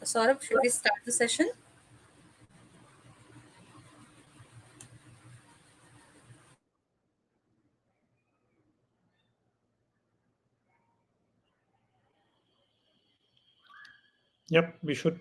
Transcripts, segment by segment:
Saurabh, should we start the session? Yep, we should.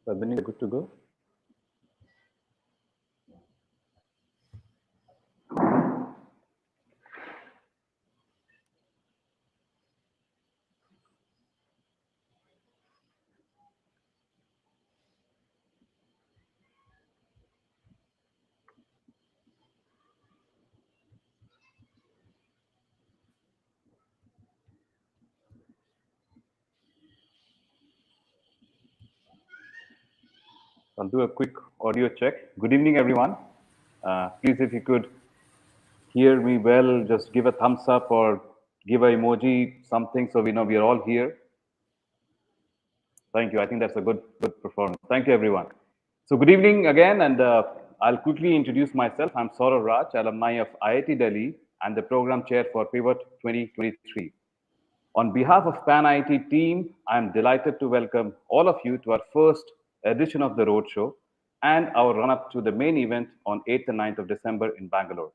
Padmini, good to go? I'll do a quick audio check. Good evening, everyone. Please, if you could hear me well, just give a thumbs up or give an emoji, something, so we know we are all here. Thank you. I think that's a good performance. Thank you, everyone. So good evening again, and I'll quickly introduce myself. I'm Saurav Raj, alumni of IIT Delhi and the program chair for PIWOT 2023. On behalf of PanIIT team, I'm delighted to welcome all of you to our first edition of the Roadshow and our run-up to the main event on 8th and 9th of December in Bangalore.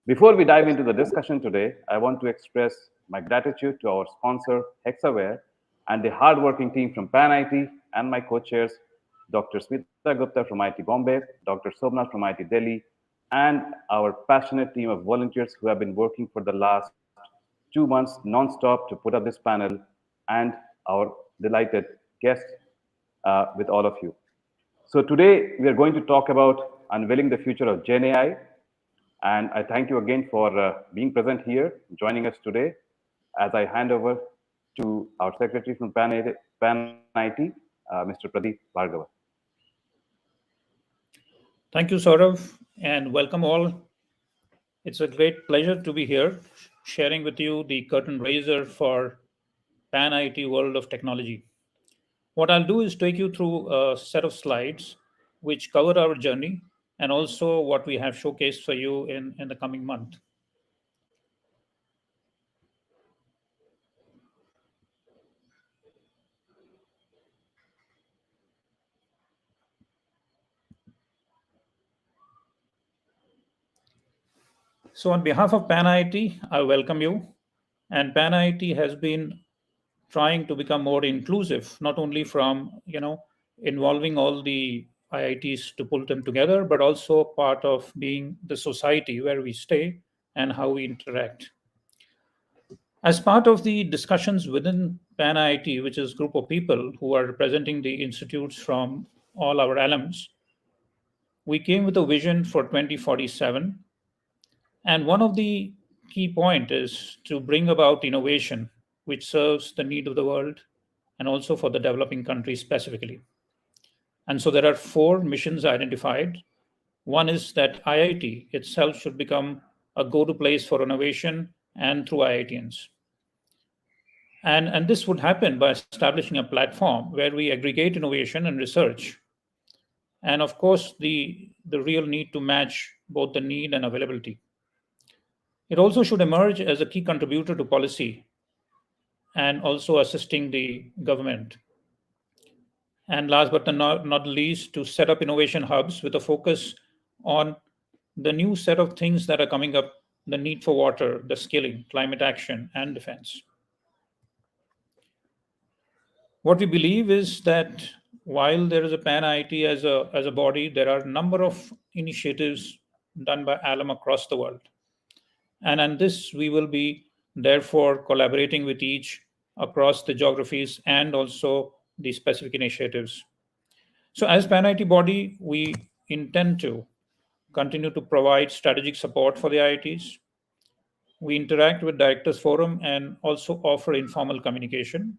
Before we dive into the discussion today, I want to express my gratitude to our sponsor, Hexaware, and the hardworking team from PanIIT and my co-chairs, Dr. Smita Gupta from IIT Bombay, Dr. Somnath from IIT Delhi, and our passionate team of volunteers who have been working for the last 2 months non-stop to put up this panel, and our delighted guests with all of you. So today we are going to talk about unveiling the future of Gen AI, and I thank you again for being present here, joining us today, as I hand over to our secretary from PanIIT, Mr. Pradeep Bhargava. Thank you, Saurav, and welcome all. It's a great pleasure to be here, sharing with you the curtain raiser for PanIIT world of technology. What I'll do is take you through a set of slides which cover our journey and also what we have showcased for you in the coming month. So on behalf of PanIIT, I welcome you. And PanIIT has been trying to become more inclusive, not only from, involving all the IITs to pull them together, but also part of being the society where we stay and how we interact. As part of the discussions within PanIIT, which is a group of people who are representing the institutes from all our alums, we came with a vision for 2047. And one of the key point is to bring about innovation which serves the need of the world and also for the developing countries specifically. And so there are 4 missions identified. One is that IIT itself should become a go-to place for innovation and through IITians. And this would happen by establishing a platform where we aggregate innovation and research. And of course, the real need to match both the need and availability. It also should emerge as a key contributor to policy and also assisting the government. And last but not least, to set up innovation hubs with a focus on the new set of things that are coming up, the need for water, the skilling, climate action, and defense. What we believe is that while there is a PanIIT as a body, there are a number of initiatives done by alum across the world. And on this, we will be therefore collaborating with each across the geographies and also the specific initiatives. So as PanIIT body, we intend to continue to provide strategic support for the IITs. We interact with Directors Forum and also offer informal communication,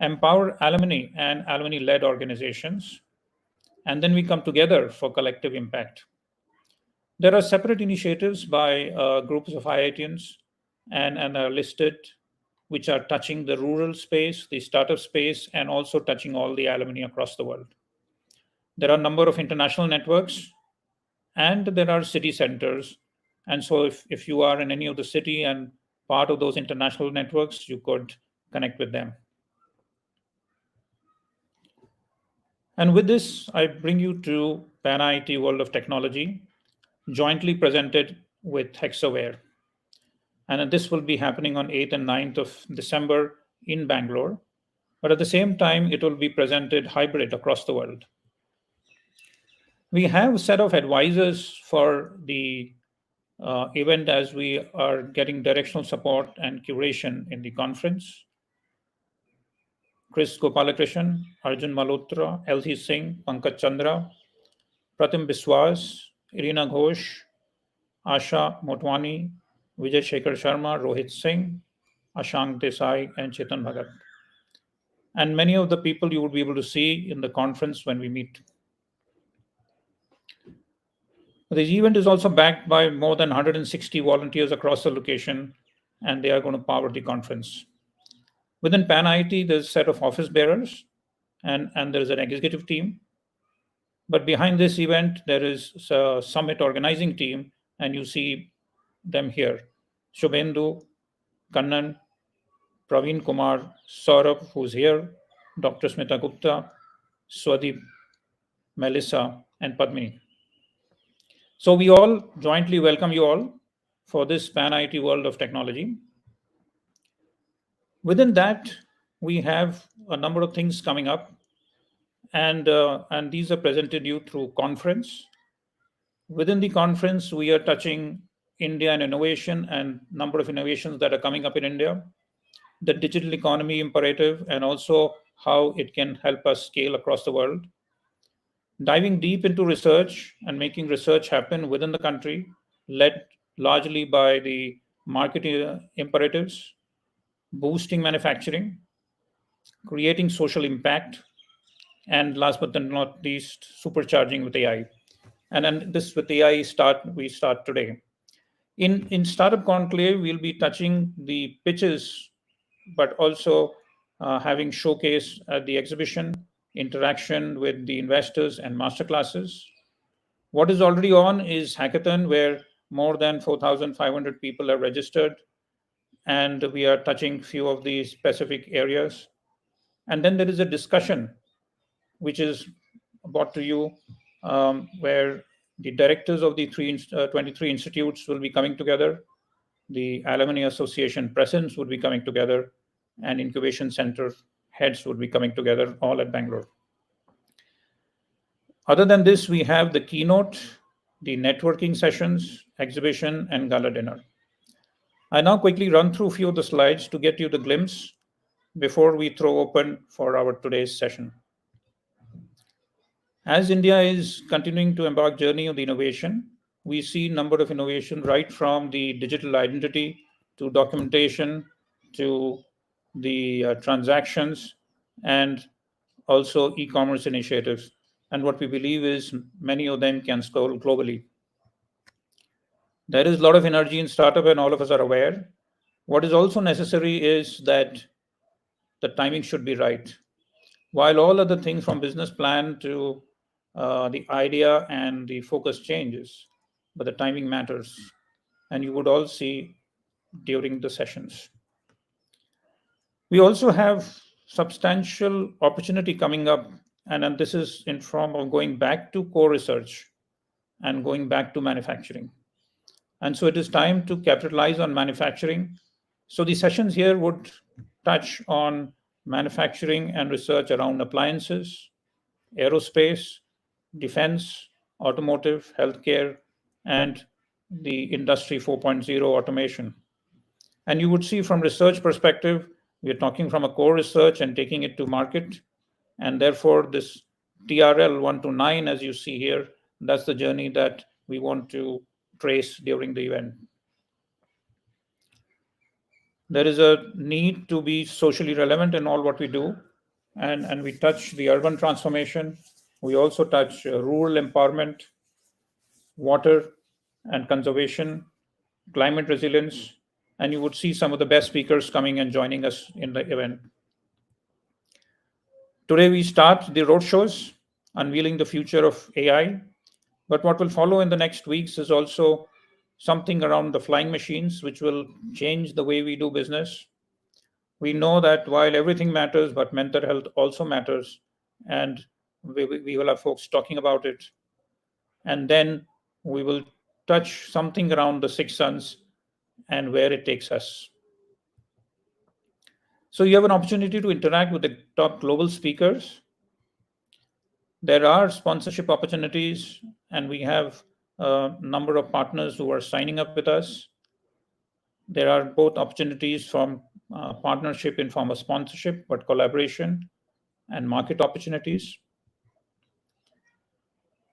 empower alumni and alumni-led organizations, and then we come together for collective impact. There are separate initiatives by groups of IITians and are listed which are touching the rural space, the startup space, and also touching all the alumni across the world. There are a number of international networks, and there are city centers. And so if you are in any of the city and part of those international networks, you could connect with them. And with this, I bring you to PanIIT World of Technology, jointly presented with Hexaware. And this will be happening on 8th and 9th of December in Bangalore. But at the same time, it will be presented hybrid across the world. We have a set of advisors for the event as we are getting directional support and curation in the conference. Chris Gopalakrishnan, Arjun Malhotra, L.C. Singh, Pankaj Chandra, Pratim Biswas, Irina Ghosh, Asha Motwani, Vijay Shekhar Sharma, Rohit Singh, Ashank Desai, and Chetan Bhagat. And many of the people you would be able to see in the conference when we meet. This event is also backed by more than 160 volunteers across the location, and they are going to power the conference. Within PanIIT, there's a set of office bearers, and there's an executive team. But behind this event, there is a summit organizing team, and you see them here. Shubhendu, Kannan, Praveen Kumar, Saurabh, who's here, Dr. Smita Gupta, Swadeep, Melissa, and Padmini. So we all jointly welcome you all for this PanIIT World of Technology. Within that, we have a number of things coming up, and these are presented you through conference. Within the conference, we are touching India and innovation and number of innovations that are coming up in India, the digital economy imperative, and also how it can help us scale across the world. Diving deep into research and making research happen within the country, led largely by the market imperatives, boosting manufacturing, creating social impact, and last but not least, supercharging with AI. And then this with AI we start today. In Startup Conclave, we'll be touching the pitches, but also having showcase at the exhibition, interaction with the investors and masterclasses. What is already on is Hackathon, where more than 4,500 people are registered, and we are touching few of the specific areas. And then there is a discussion, which is brought to you, where the directors of the 23 institutes will be coming together, the Alumni Association presidents would be coming together, and incubation center heads would be coming together, all at Bangalore. Other than this, we have the keynote, the networking sessions, exhibition, and gala dinner. I now quickly run through a few of the slides to get you the glimpse before we throw open for our today's session. As India is continuing to embark journey of the innovation, we see number of innovation right from the digital identity to documentation to the transactions and also e-commerce initiatives. And what we believe is many of them can scale globally. There is a lot of energy in startup and all of us are aware. What is also necessary is that the timing should be right. While all other things from business plan to the idea and the focus changes, but the timing matters. And you would all see during the sessions. We also have substantial opportunity coming up, and this is in form of going back to core research and going back to manufacturing. And so it is time to capitalize on manufacturing. So the sessions here would touch on manufacturing and research around appliances, aerospace, defense, automotive, healthcare, and the industry 4.0 automation. And you would see from research perspective, we're talking from a core research and taking it to market. And therefore, this TRL 1 to 9, as you see here, that's the journey that we want to trace during the event. There is a need to be socially relevant in all what we do. And we touch the urban transformation. We also touch rural empowerment, water and conservation, climate resilience, and you would see some of the best speakers coming and joining us in the event. Today, we start the roadshows, unveiling the future of AI. But what will follow in the next weeks is also something around the flying machines, which will change the way we do business. We know that while everything matters, but mental health also matters. And we will have folks talking about it. And then we will touch something around the six suns and where it takes us. So you have an opportunity to interact with the top global speakers. There are sponsorship opportunities, and we have a number of partners who are signing up with us. There are both opportunities from partnership in form of sponsorship, but collaboration and market opportunities.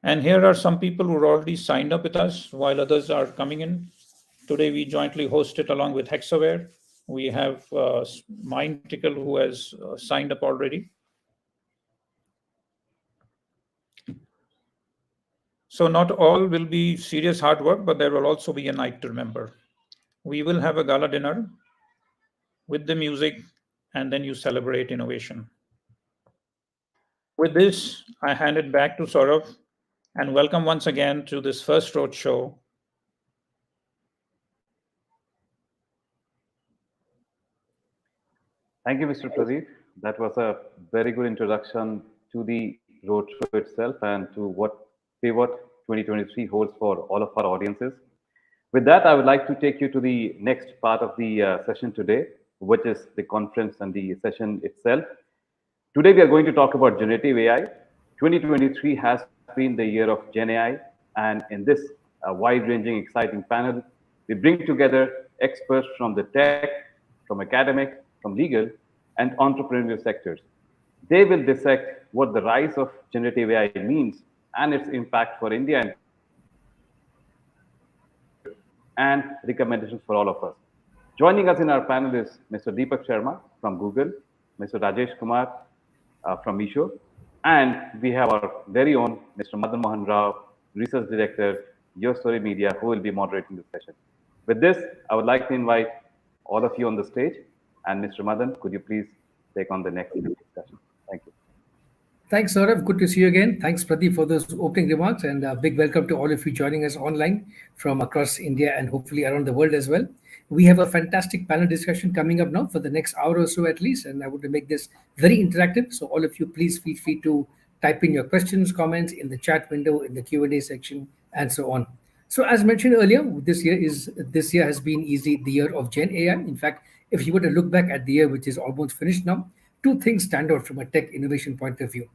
And here are some people who are already signed up with us while others are coming in. Today, we jointly host it along with Hexaware. We have Mindtickle who has signed up already. So not all will be serious hard work, but there will also be a night to remember. We will have a gala dinner with the music, and then you celebrate innovation. With this, I hand it back to Saurav, and welcome once again to this first roadshow. Thank you, Mr. Pradeep. That was a very good introduction to the roadshow itself and to what PIWOT 2023 holds for all of our audiences. With that, I would like to take you to the next part of the session today, which is the conference and the session itself. Today, we are going to talk about generative AI. 2023 has been the year of Gen AI, and in this wide-ranging, exciting panel, we bring together experts from the tech, from academic, from legal, and entrepreneurial sectors. They will dissect what the rise of generative AI means and its impact for India and recommendations for all of us. Joining us in our panel is Mr. Deepak Sharma from Google, Mr. Rajesh Kumar from Misho, and we have our very own Mr. Madan Mohan Rao, Research Director, Your Story Media, who will be moderating the session. With this, I would like to invite all of you on the stage. And Mr. Madan, could you please take on the next discussion? Thank you. Thanks, Saurav. Good to see you again. Thanks, Pradeep, for those opening remarks, and a big welcome to all of you joining us online from across India and hopefully around the world as well. We have a fantastic panel discussion coming up now for the next hour or so at least, and I want to make this very interactive. So all of you, please feel free to type in your questions, comments in the chat window, in the Q&A section, and so on. So as mentioned earlier, this year has been easily the year of Gen AI. In fact, if you were to look back at the year, which is almost finished now, two things stand out from a tech innovation point of view.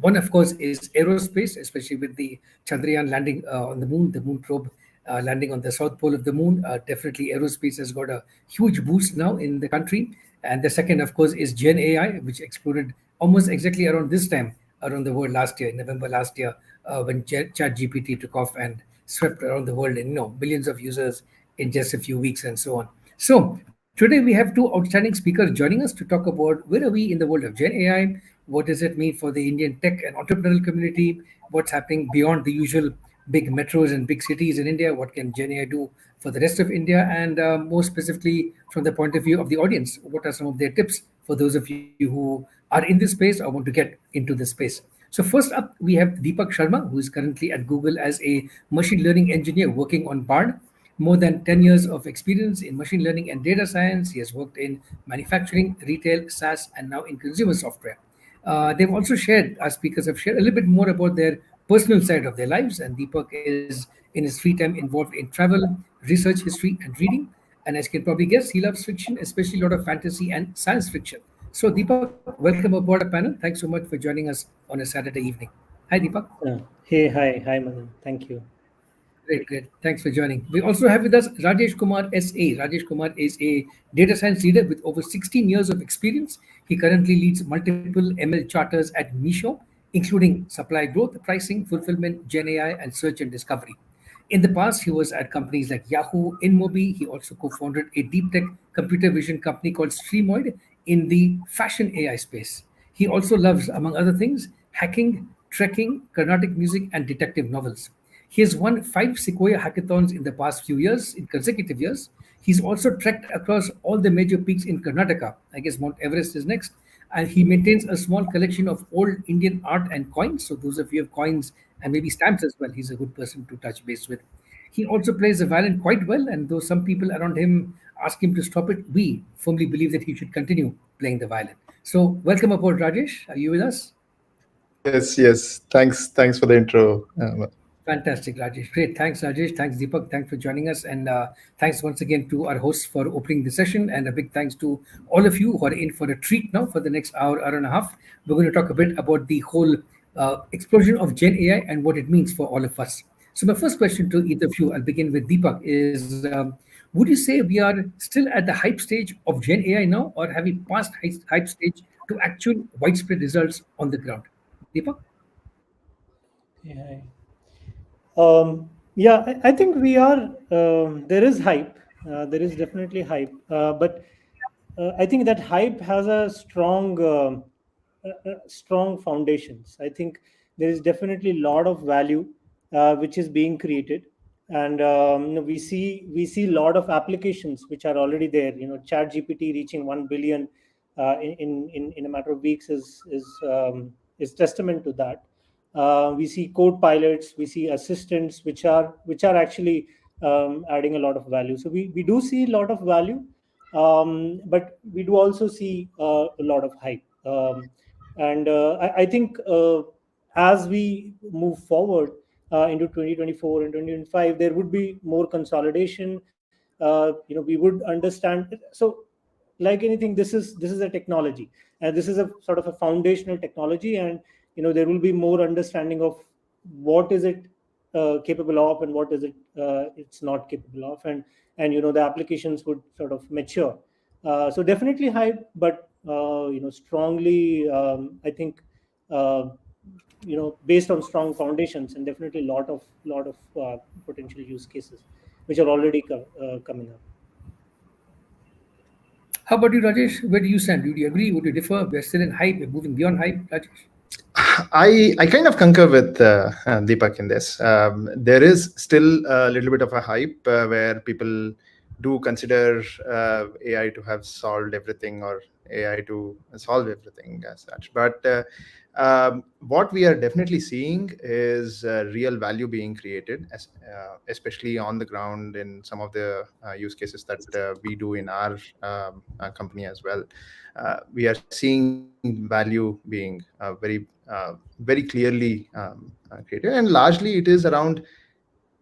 One, of course, is aerospace, especially with the Chandrayaan landing on the moon probe landing on the south pole of the moon. Definitely, aerospace has got a huge boost now in the country. And the second, of course, is Gen AI, which exploded almost exactly around this time around the world last year, in November last year, when ChatGPT took off and swept around the world and billions of users in just a few weeks and so on. So today we have two outstanding speakers joining us to talk about where are we in the world of Gen AI, what does it mean for the Indian tech and entrepreneurial community, what's happening beyond the usual big metros and big cities in India, what can Gen AI do for the rest of India, and more specifically from the point of view of the audience, what are some of their tips for those of you who are in this space or want to get into this space. So first up, we have Deepak Sharma, who is currently at Google as a machine learning engineer working on BARD. More than 10 years of experience in machine learning and data science. He has worked in manufacturing, retail, SaaS, and now in consumer software. They've also shared, our speakers have shared a little bit more about their personal side of their lives. And Deepak is, in his free time, involved in travel, research, history, and reading. And as you can probably guess, he loves fiction, especially a lot of fantasy and science fiction. So, Deepak, welcome aboard our panel. Thanks so much for joining us on a Saturday evening. Hi, Deepak. Hi, Madan. Thank you. Great. Thanks for joining. We also have with us Rajesh Kumar SA. Rajesh Kumar is a data science leader with over 16 years of experience. He currently leads multiple ML charters at Misho, including supply growth, pricing, fulfillment, Gen AI, and search and discovery. In the past, he was at companies like Yahoo, InMobi. He also co-founded a deep tech computer vision company called Streamoid in the fashion AI space. He also loves, among other things, hacking, trekking, Carnatic music, and detective novels. He has won 5 Sequoia hackathons in the past few years, in consecutive years. He's also trekked across all the major peaks in Karnataka. I guess Mount Everest is next. And he maintains a small collection of old Indian art and coins. So, those of you have coins and maybe stamps as well, he's a good person to touch base with. He also plays the violin quite well, and though some people around him ask him to stop it, we firmly believe that he should continue playing the violin. So, welcome aboard, Rajesh. Are you with us? Yes. Thanks for the intro. Fantastic, Rajesh. Great. Thanks, Rajesh. Thanks, Deepak. Thanks for joining us. And thanks once again to our hosts for opening the session. And a big thanks to all of you who are in for a treat now for the next hour and a half. We're going to talk a bit about the whole explosion of Gen AI and what it means for all of us. So, my first question to either of you, I'll begin with Deepak, is would you say we are still at the hype stage of Gen AI now, or have we passed hype stage to actual widespread results on the ground? Deepak? Yeah. I think we are. There is hype. There is definitely hype, but I think that hype has a strong foundations. I think there is definitely a lot of value which is being created, and we see a lot of applications which are already there. Chat GPT reaching 1 billion in a matter of weeks is testament to that. We see code pilots, we see assistants which are actually adding a lot of value. So we do see a lot of value, but we do also see a lot of hype. And I think as we move forward into 2024 and 2025, there would be more consolidation. We would understand. So, like anything, this is a technology, and this is a sort of a foundational technology, and there will be more understanding of what is it capable of and what is it it's not capable of, and the applications would sort of mature. So definitely hype, but strongly, I think, based on strong foundations, and definitely lot of potential use cases which are already coming up. How about you, Rajesh? Where do you stand? Do you agree? Would you differ? We're still in hype. We're moving beyond hype, Rajesh. I kind of concur with Deepak in this. There is still a little bit of a hype where people do consider AI to have solved everything, or AI to solve everything as such. But what we are definitely seeing is real value being created, especially on the ground in some of the use cases that we do in our company as well. We are seeing value being very clearly created, and largely it is around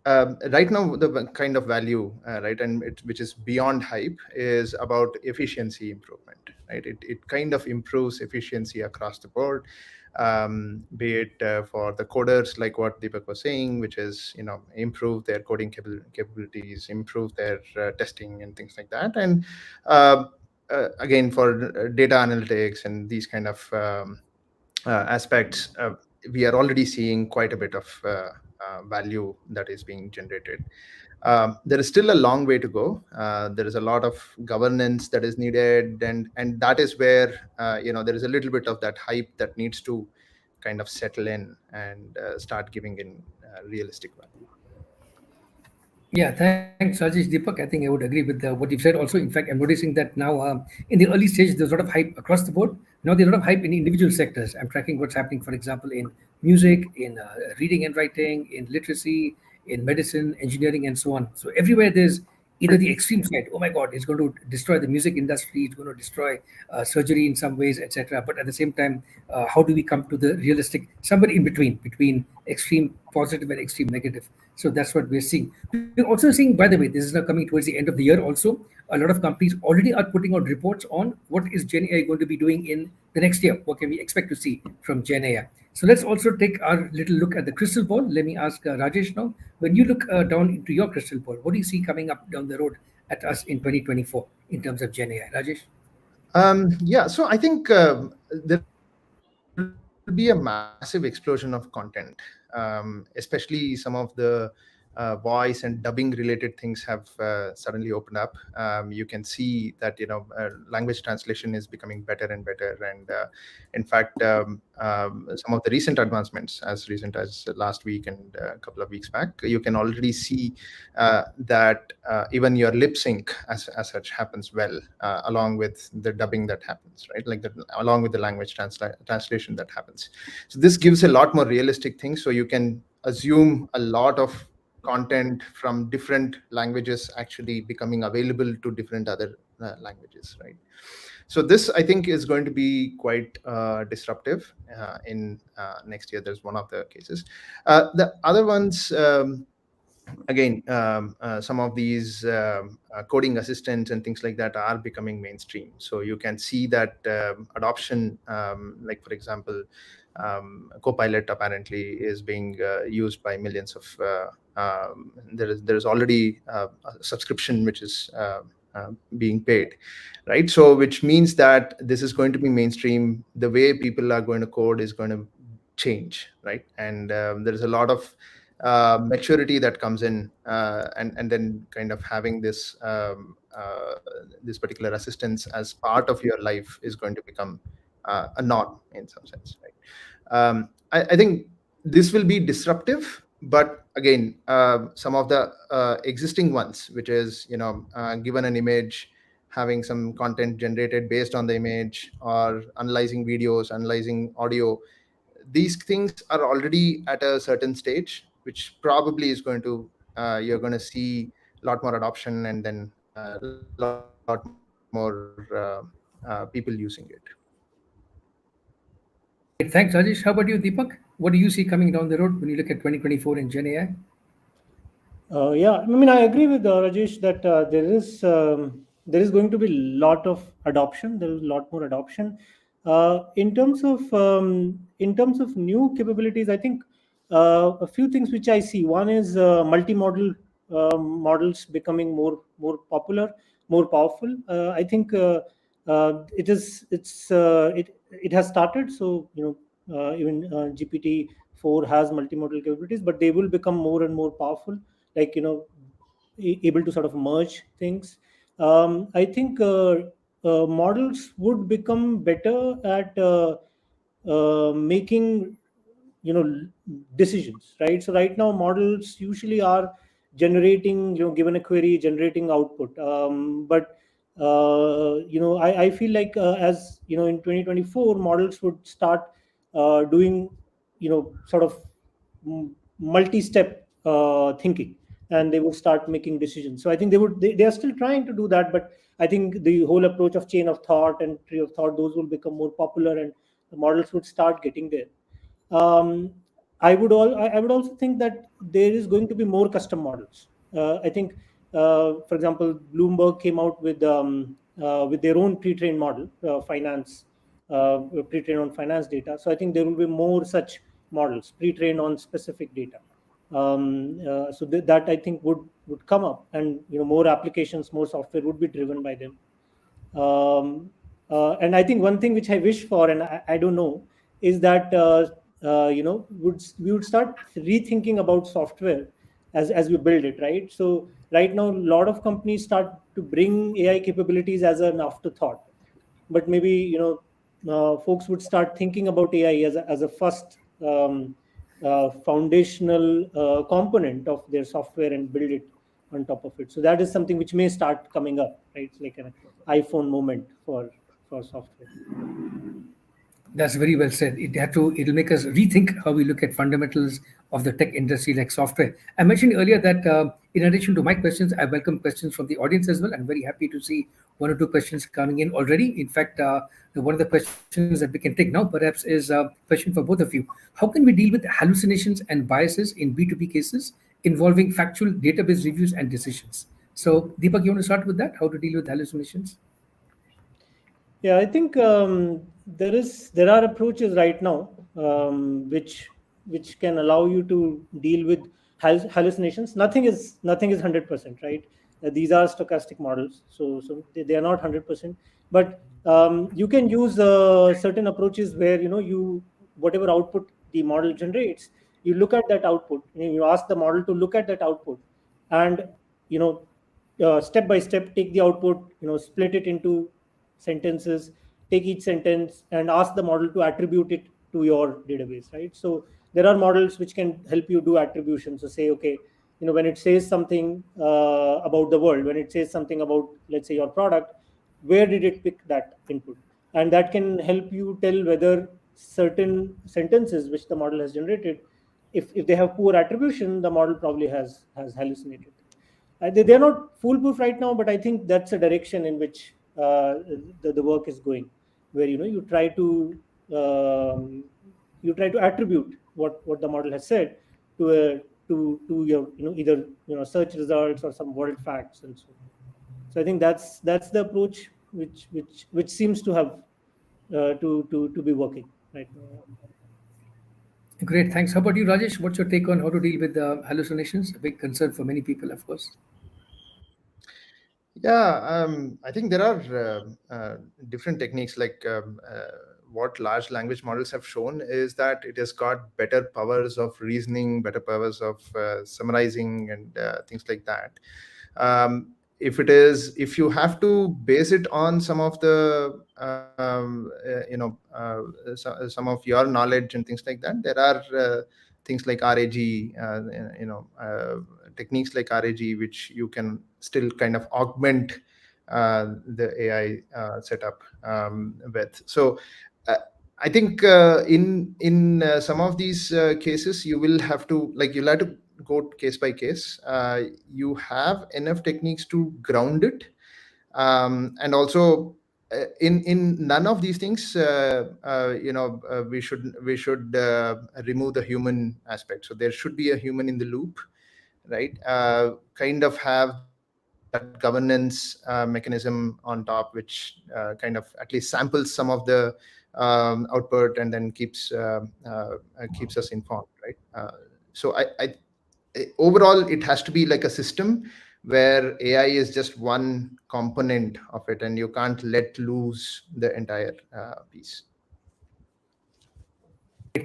right now the kind of value, right, and which is beyond hype, is about efficiency improvement, right? It kind of improves efficiency across the board, be it for the coders, like what Deepak was saying, which is improve their coding capabilities, improve their testing and things like that, and again for data analytics and these kind of aspects, we are already seeing quite a bit of value that is being generated. There is still a long way to go. There is a lot of governance that is needed, and that is where there is a little bit of that hype that needs to kind of settle in and start giving in realistic value. Yeah, thanks, Rajesh. Deepak, I think I would agree with what you've said. Also, in fact, I'm noticing that now in the early stage, there's a lot of hype across the board. Now there's a lot of hype in individual sectors. I'm tracking what's happening, for example, in music, in reading and writing, in literacy, in medicine, engineering, and so on. So everywhere there's either the extreme side, oh my God, it's going to destroy the music industry, it's going to destroy surgery in some ways, etc. But at the same time, how do we come to the realistic, somewhere in between extreme positive and extreme negative? So that's what we're seeing. We're also seeing, by the way, this is now coming towards the end of the year also, a lot of companies already are putting out reports on what is Gen AI going to be doing in the next year. What can we expect to see from Gen AI? So let's also take our little look at the crystal ball. Let me ask Rajesh now. When you look down into your crystal ball, what do you see coming up down the road at us in 2024 in terms of Gen AI? Rajesh? Yeah, so I think there will be a massive explosion of content, especially some of the voice and dubbing related things have suddenly opened up. You can see that language translation is becoming better and better, and in fact, some of the recent advancements, as recent as last week and a couple of weeks back, you can already see that even your lip sync as such happens well, along with the dubbing that happens, right? Like along with the language translation that happens. So this gives a lot more realistic things. So you can assume a lot of content from different languages actually becoming available to different other languages, right? So this, I think, is going to be quite disruptive in next year. There's one of the cases. The other ones, again, some of these coding assistants and things like that are becoming mainstream. So you can see that adoption, like for example, Copilot apparently is being used by millions of. There is already a subscription which is being paid, right? So which means that this is going to be mainstream. The way people are going to code is going to change, right? And there is a lot of maturity that comes in, and then kind of having this this particular assistance as part of your life is going to become a norm in some sense, right? I think this will be disruptive, but again, some of the existing ones, which is given an image, having some content generated based on the image, or analyzing videos, analyzing audio, these things are already at a certain stage, which probably is going to you're going to see a lot more adoption, and then a lot more people using it. Great. Thanks, Rajesh. How about you, Deepak? What do you see coming down the road when you look at 2024 in Gen AI? Yeah, I mean, I agree with Rajesh that there is going to be a lot of adoption. There is a lot more adoption. In terms of new capabilities, I think a few things which I see. One is multimodal models becoming more popular, more powerful. I think it has started. So even GPT-4 has multimodal capabilities, but they will become more and more powerful, like able to sort of merge things. I think models would become better at making decisions, right? So right now models usually are generating, given a query, generating output, but I feel like as in 2024 models would start doing sort of multi-step thinking, and they would start making decisions. So I think they are still trying to do that, but I think the whole approach of chain of thought and tree of thought, those will become more popular, and the models would start getting there. I would also think that there is going to be more custom models. I think, for example, Bloomberg came out with their own pre-trained model, finance, pre-trained on finance data. So I think there will be more such models pre-trained on specific data. So that I think would come up, and more applications, more software would be driven by them. And I think one thing which I wish for, and I don't know, is that we would start rethinking about software as we build it, right? So right now, a lot of companies start to bring AI capabilities as an afterthought, but maybe folks would start thinking about AI as a first foundational component of their software and build it on top of it. So that is something which may start coming up, right? It's like an iPhone moment for software. That's very well said. It'll make us rethink how we look at fundamentals of the tech industry, like software. I mentioned earlier that in addition to my questions, I welcome questions from the audience as well. I'm very happy to see one or two questions coming in already. In fact, one of the questions that we can take now perhaps is a question for both of you. How can we deal with hallucinations and biases in B2B cases involving factual database reviews and decisions? So, Deepak, you want to start with that? How to deal with hallucinations? Yeah, I think there are approaches right now which can allow you to deal with hallucinations. Nothing is 100%, right? These are stochastic models, so they are not 100%. But you can use certain approaches where you whatever output the model generates, you look at that output, you ask the model to look at that output, and step by step take the output, split it into sentences, take each sentence and ask the model to attribute it to your database, right? So there are models which can help you do attribution. So say, okay, when it says something about the world, when it says something about, let's say, your product, where did it pick that input? And that can help you tell whether certain sentences which the model has generated, if they have poor attribution, the model probably has hallucinated. They're not foolproof right now, but I think that's a direction in which the work is going, where you try to attribute what the model has said to a to your either search results or some world facts and so on. So I think that's the approach which seems to have to be working right now. Great, thanks. How about you, Rajesh? What's your take on how to deal with hallucinations? A big concern for many people, of course. Yeah, I think there are different techniques. Like what large language models have shown is that it has got better powers of reasoning, better powers of summarizing, and things like that. If you have to base it on some of the some of your knowledge and things like that, there are things like RAG, techniques like RAG, which you can still kind of augment the AI setup with. So I think in some of these cases, you'll have to go case by case. You have enough techniques to ground it, and also in none of these things, we should remove the human aspect. So there should be a human in the loop, right? Kind of have that governance mechanism on top, which kind of at least samples some of the output and then keeps us informed, right? So overall, it has to be like a system where AI is just one component of it, and you can't let loose the entire piece.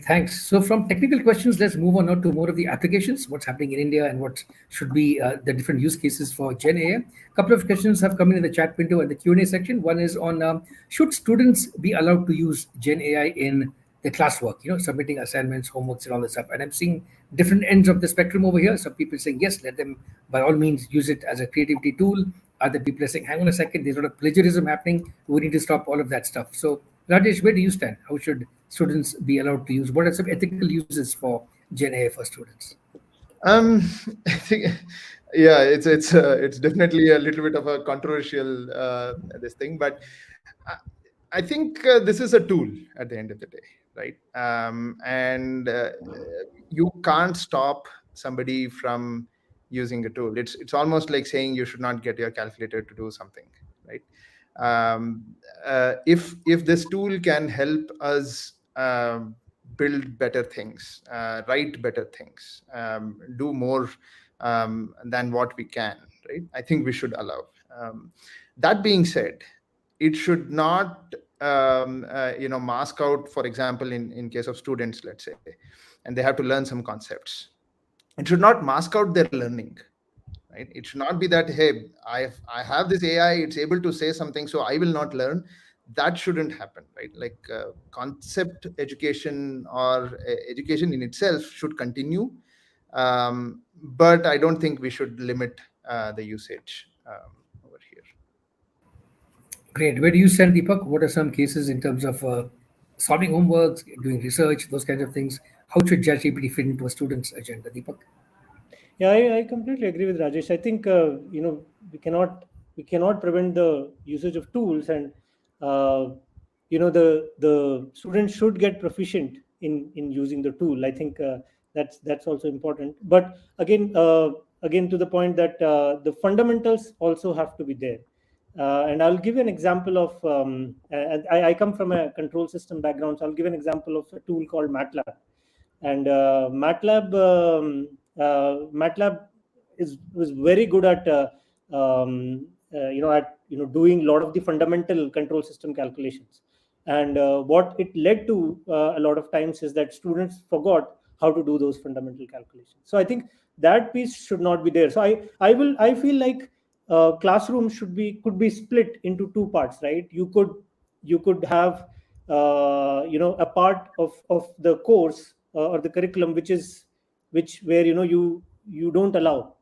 Thanks. So from technical questions, let's move on now to more of the applications, what's happening in India and what should be the different use cases for Gen AI. A couple of questions have come in the chat window and the Q&A section. One is on should students be allowed to use Gen AI in the classwork, submitting assignments, homeworks and all this stuff. And I'm seeing different ends of the spectrum over here. Some people saying, yes, let them by all means use it as a creativity tool. Other people are saying, hang on a second, there's a lot of plagiarism happening. We need to stop all of that stuff. So Rajesh, where do you stand? How should students be allowed to use? What are some ethical uses for Gen AI for students? I think, yeah, it's definitely a little bit of a controversial this thing, but I think this is a tool at the end of the day, right? And you can't stop somebody from using a tool. It's almost like saying you should not get your calculator to do something, right? If this tool can help us build better things, write better things, do more than what we can, right? I think we should allow. That being said, it should not mask out, for example, in case of students, let's say, and they have to learn some concepts. It should not mask out their learning, right? It should not be that, hey, I have this AI, it's able to say something, so I will not learn. That shouldn't happen, right? Like concept education or education in itself should continue, but I don't think we should limit the usage over here. Great. Where do you stand, Deepak? What are some cases in terms of solving homeworks, doing research, those kinds of things? How should ChatGPT fit into a student's agenda, Deepak? Yeah, I completely agree with Rajesh. I think we cannot prevent the usage of tools, and the students should get proficient in using the tool. I think that's also important. But again to the point that the fundamentals also have to be there. And I'll give you an example of. And I come from a control system background, so I'll give an example of a tool called MATLAB. And MATLAB was very good at doing a lot of the fundamental control system calculations. And what it led to a lot of times is that students forgot how to do those fundamental calculations. So I think that piece should not be there. So I feel like classroom could be split into two parts, right? You could have a part of the course or the curriculum which where you don't allow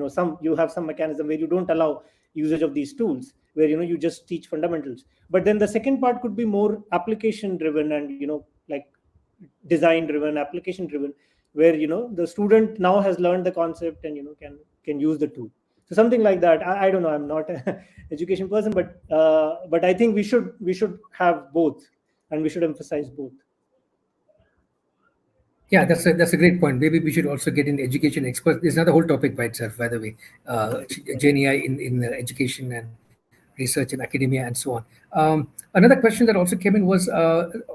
some, you have some mechanism where you don't allow usage of these tools, where you just teach fundamentals. But then the second part could be more application driven, and like design driven, application driven, where the student now has learned the concept and can use the tool. So something like that. I don't know, I'm not an education person, but I think we should have both, and we should emphasize both. Yeah, that's a great point. Maybe we should also get in education experts. There's another whole topic by itself, by the way. Gen AI in education and research and academia and so on. Another question that also came in was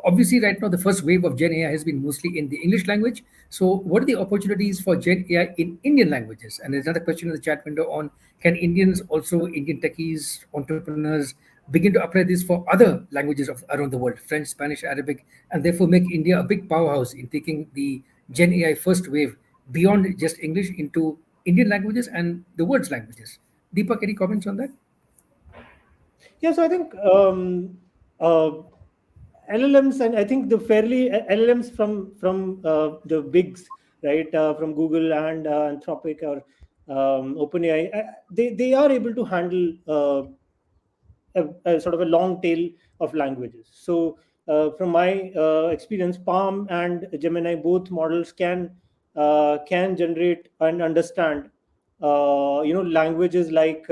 obviously right now the first wave of Gen AI has been mostly in the English language. So, what are the opportunities for Gen AI in Indian languages? And there's another question in the chat window on, can Indians, also Indian techies, entrepreneurs, begin to apply this for other languages of around the world, French, Spanish, Arabic, and therefore make India a big powerhouse in taking the Gen AI first wave beyond just English into Indian languages and the world's languages? Deepak, any comments on that? Yeah, so I think uh, LLMs, and I think the fairly LLMs from the bigs, right, from Google and Anthropic or OpenAI, they are able to handle a sort of a long tail of languages. So, from my experience, Palm and Gemini, both models can generate and understand, languages like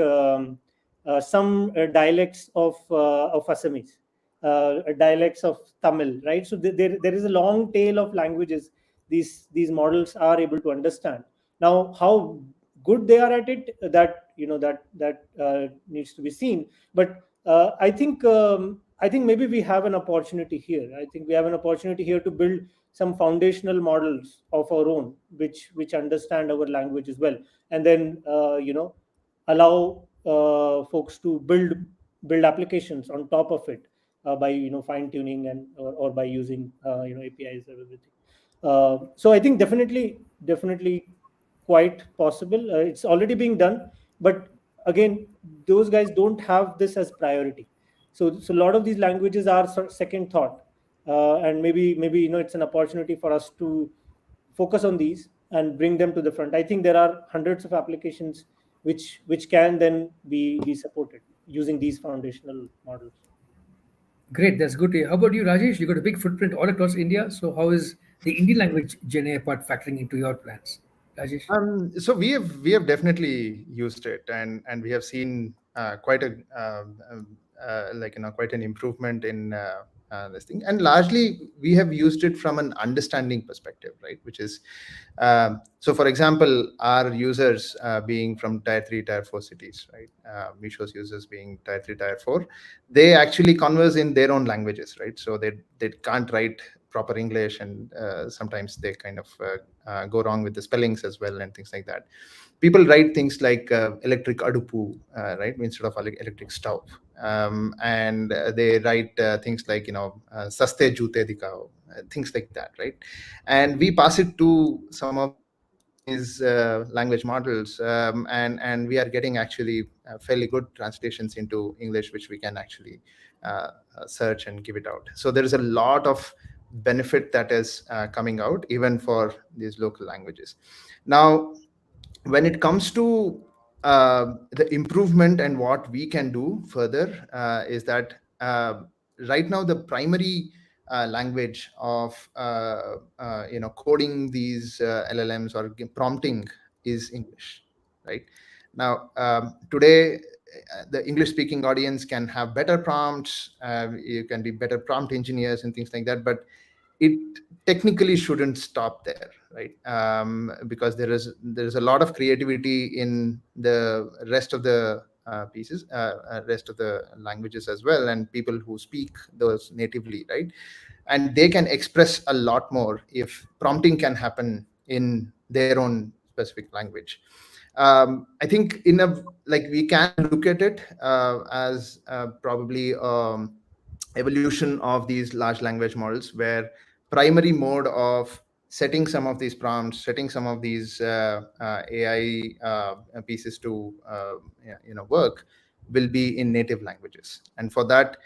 some dialects of Assamese, dialects of Tamil, right? So there is a long tail of languages these models are able to understand. Now, how good they are at it, that needs to be seen. But I think maybe we have an opportunity here. I think we have an opportunity here to build some foundational models of our own, which understand our language as well, and then allow folks to build applications on top of it, by fine tuning and or by using APIs and everything. So I think definitely quite possible. It's already being done, but again, those guys don't have this as priority. So a lot of these languages are sort of second thought, and maybe it's an opportunity for us to focus on these and bring them to the front. I think there are hundreds of applications which can then be supported using these foundational models. Great, that's good to hear. How about you, Rajesh? You got a big footprint all across India. So, how is the Indian language Gen AI part factoring into your plans, Rajesh? So we have definitely used it, and we have seen quite a quite an improvement in this thing. And largely we have used it from an understanding perspective, right? Which is so, for example, our users being from tier 3, tier 4 cities, right? Misho's users being tier 3, tier 4, they actually converse in their own languages, right? So they can't write proper English, and sometimes they kind of go wrong with the spellings as well and things like that. People write things like electric adupu, right, instead of electric stove, and they write things like saste jute dikao, things like that, right? And we pass it to some of these language models, and we are getting actually fairly good translations into English, which we can actually search and give it out. So there is a lot of benefit that is coming out even for these local languages. Now, when it comes to the improvement and what we can do further, is that right now the primary language of coding these LLMs or prompting is English, right? Now, today, the English speaking audience can have better prompts, you can be better prompt engineers and things like that, but it technically shouldn't stop there, right? Because there is a lot of creativity in the rest of the pieces, rest of the languages as well, and people who speak those natively, right? And they can express a lot more if prompting can happen in their own specific language. I think we can look at it as probably evolution of these large language models, where primary mode of setting some of these prompts, setting some of these AI pieces to work will be in native languages. And for that,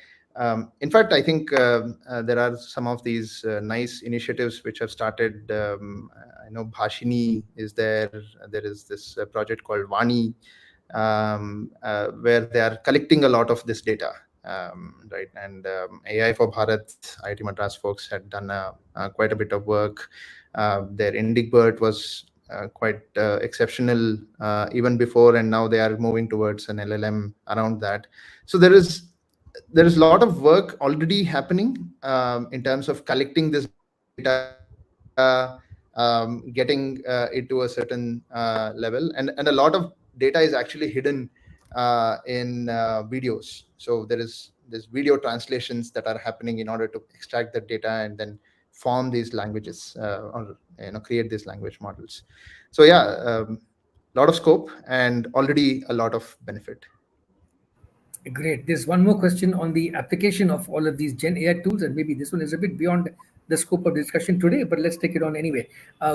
in fact, I think there are some of these nice initiatives which have started. I know Bhashini is there. There is this project called Vani, where they are collecting a lot of this data, right? And AI for Bharat, IIT Madras folks had done quite a bit of work. Their IndigBert was quite exceptional even before, and now they are moving towards an LLM around that. So there is a lot of work already happening in terms of collecting this data, getting it to a certain level, and a lot of data is actually hidden in videos. So there's video translations that are happening in order to extract the data and then form these languages or create these language models. So yeah, lot of scope and already a lot of benefit. Great. There's one more question on the application of all of these Gen AI tools, and maybe this one is a bit beyond the scope of discussion today, but let's take it on anyway.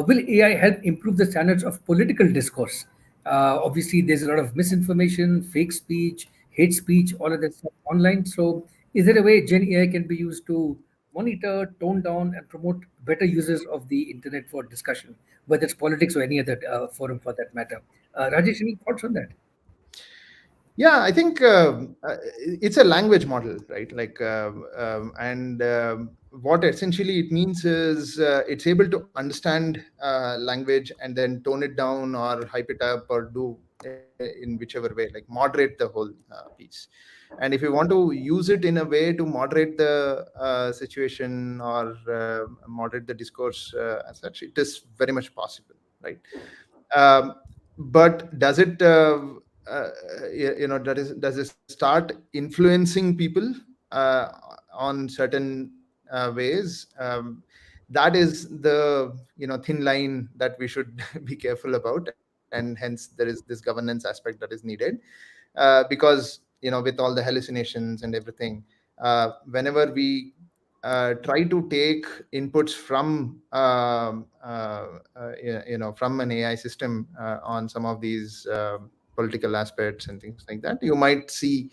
Will AI help improve the standards of political discourse? Obviously, there's a lot of misinformation, fake speech, hate speech, all of that stuff online. So, is there a way Gen AI can be used to monitor, tone down, and promote better uses of the internet for discussion, whether it's politics or any other forum for that matter? Rajesh, any thoughts on that? Yeah, I think it's a language model, right? Like, and what essentially it means is it's able to understand language and then tone it down or hype it up or do in whichever way, like moderate the whole piece. And if you want to use it in a way to moderate the situation or moderate the discourse as such, it is very much possible, right? Um, but does it does it start influencing people on certain ways? That is the thin line that we should be careful about, and hence there is this governance aspect that is needed, because with all the hallucinations and everything, whenever we try to take inputs from from an AI system on some of these political aspects and things like that, you might see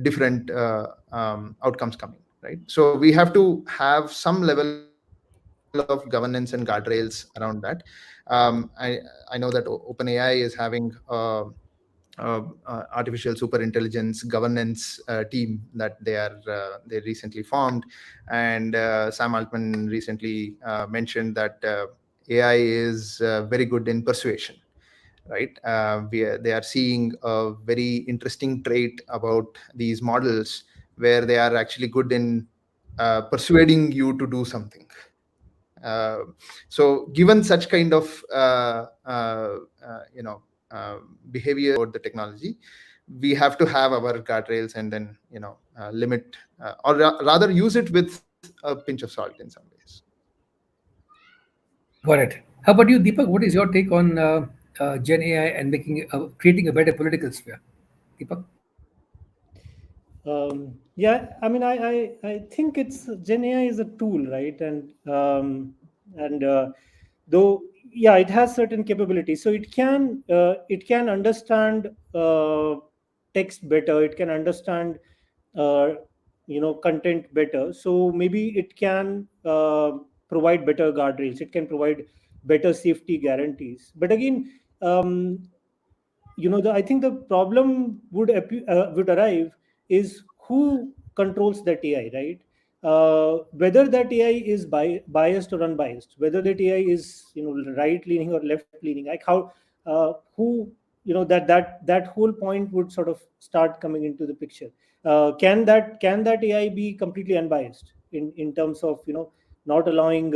different outcomes coming, right? So we have to have some level of governance and guardrails around that. I know that OpenAI is having artificial super intelligence governance team that they recently formed, and Sam Altman recently mentioned that AI is very good in persuasion, right? They are seeing a very interesting trait about these models where they are actually good in persuading you to do something. So given such kind of behavior about the technology, we have to have our guardrails and then limit or rather use it with a pinch of salt in some ways. Got it. How about you, Deepak? What is your take on Gen AI and creating a better political sphere? Deepak? Yeah, I mean, I think it's Gen AI is a tool, right? And though, yeah, it has certain capabilities. So it can understand text better. It can understand content better. So maybe it can provide better guardrails. It can provide better safety guarantees. But again, I think the problem would arrive is who controls that AI, right? Whether that AI is biased or unbiased, whether that AI is right leaning or left leaning, like how who that whole point would sort of start coming into the picture. Can that AI be completely unbiased in terms of not allowing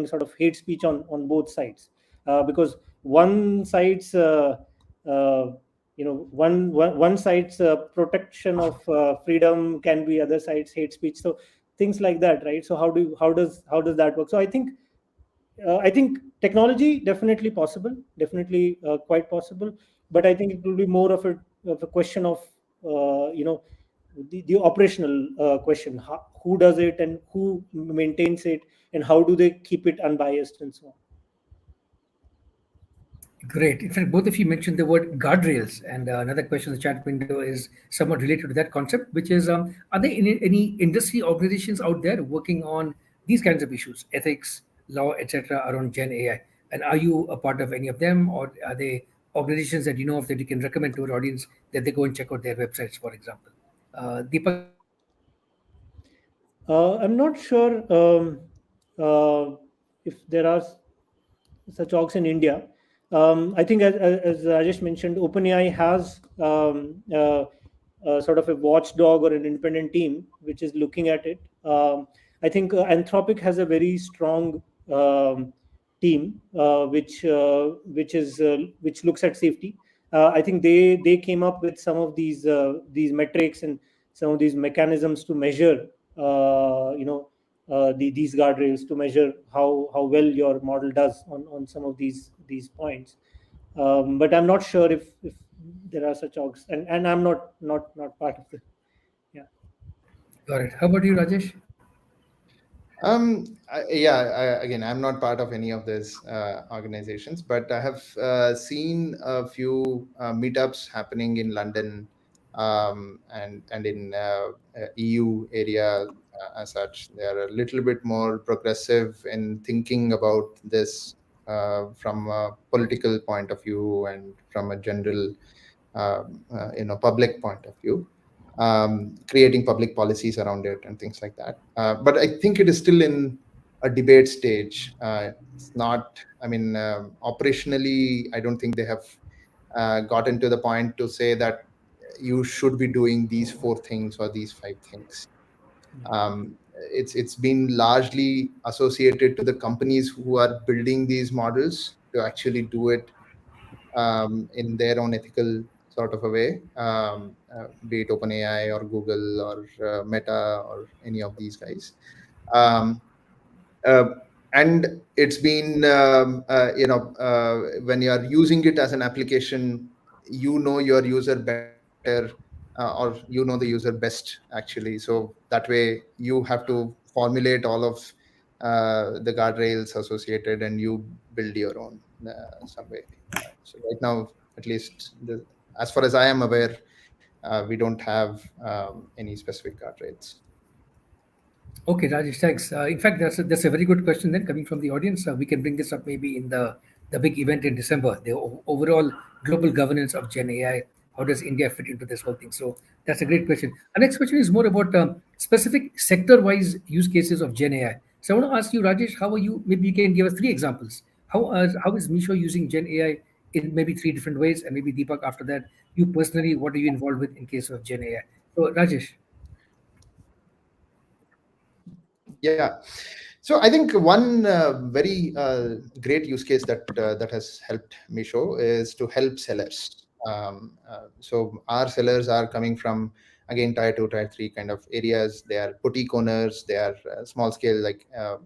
sort of hate speech on both sides, because one side's one side's protection of freedom can be other side's hate speech, so things like that, right? So how does that work? So I think technology definitely possible, definitely quite possible, but I think it will be more of a question of the operational question. Who does it and who maintains it, and how do they keep it unbiased and so on? Great. In fact, both of you mentioned the word guardrails, and another question in the chat window is somewhat related to that concept, which is are there any industry organizations out there working on these kinds of issues, ethics, law, etc., around Gen AI? And are you a part of any of them, or are they organizations that you know of that you can recommend to our audience that they go and check out their websites, for example? Deepak, you want to take this? I'm not sure if there are such orgs in India. I think, as Rajesh mentioned, OpenAI has sort of a watchdog or an independent team which is looking at it. I think Anthropic has a very strong team which looks at safety. I think they came up with some of these metrics and some of these mechanisms to measure these guardrails, to measure how well your model does on some of these points. But I'm not sure if there are such orgs, and I'm not part of the. Yeah. Got it. How about you, Rajesh? Again, I'm not part of any of these organizations, but I have seen a few meetups happening in London, and in EU area as such. They are a little bit more progressive in thinking about this from a political point of view and from a general, public point of view, creating public policies around it and things like that. But I think it is still in a debate stage. It's not, I mean, operationally, I don't think they have gotten to the point to say that you should be doing these 4 things or these 5 things. It's been largely associated to the companies who are building these models to actually do it in their own ethical sort of a way, be it OpenAI or Google or Meta or any of these guys. Um, uh, and it's been, when you are using it as an application, your user better, or the user best, actually. So that way you have to formulate all of the guardrails associated, and you build your own some way. So right now, at least as far as I am aware, we don't have any specific guardrails. Okay, Rajesh, thanks. In fact, that's a very good question then coming from the audience. We can bring this up maybe in the big event in December, the overall global governance of Gen AI. How does India fit into this whole thing? So that's a great question. Our next question is more about specific sector-wise use cases of Gen AI. So I want to ask you, Rajesh, how are you? Maybe you can give us 3 examples. How is Misho using Gen AI in maybe 3 different ways, and maybe Deepak after that. You personally, what are you involved with in case of Gen AI? So Rajesh. Yeah. So I think one very great use case that has helped me show is to help sellers. So our sellers are coming from, again, tier 2, tier 3 kind of areas. They are boutique owners. They are small scale, like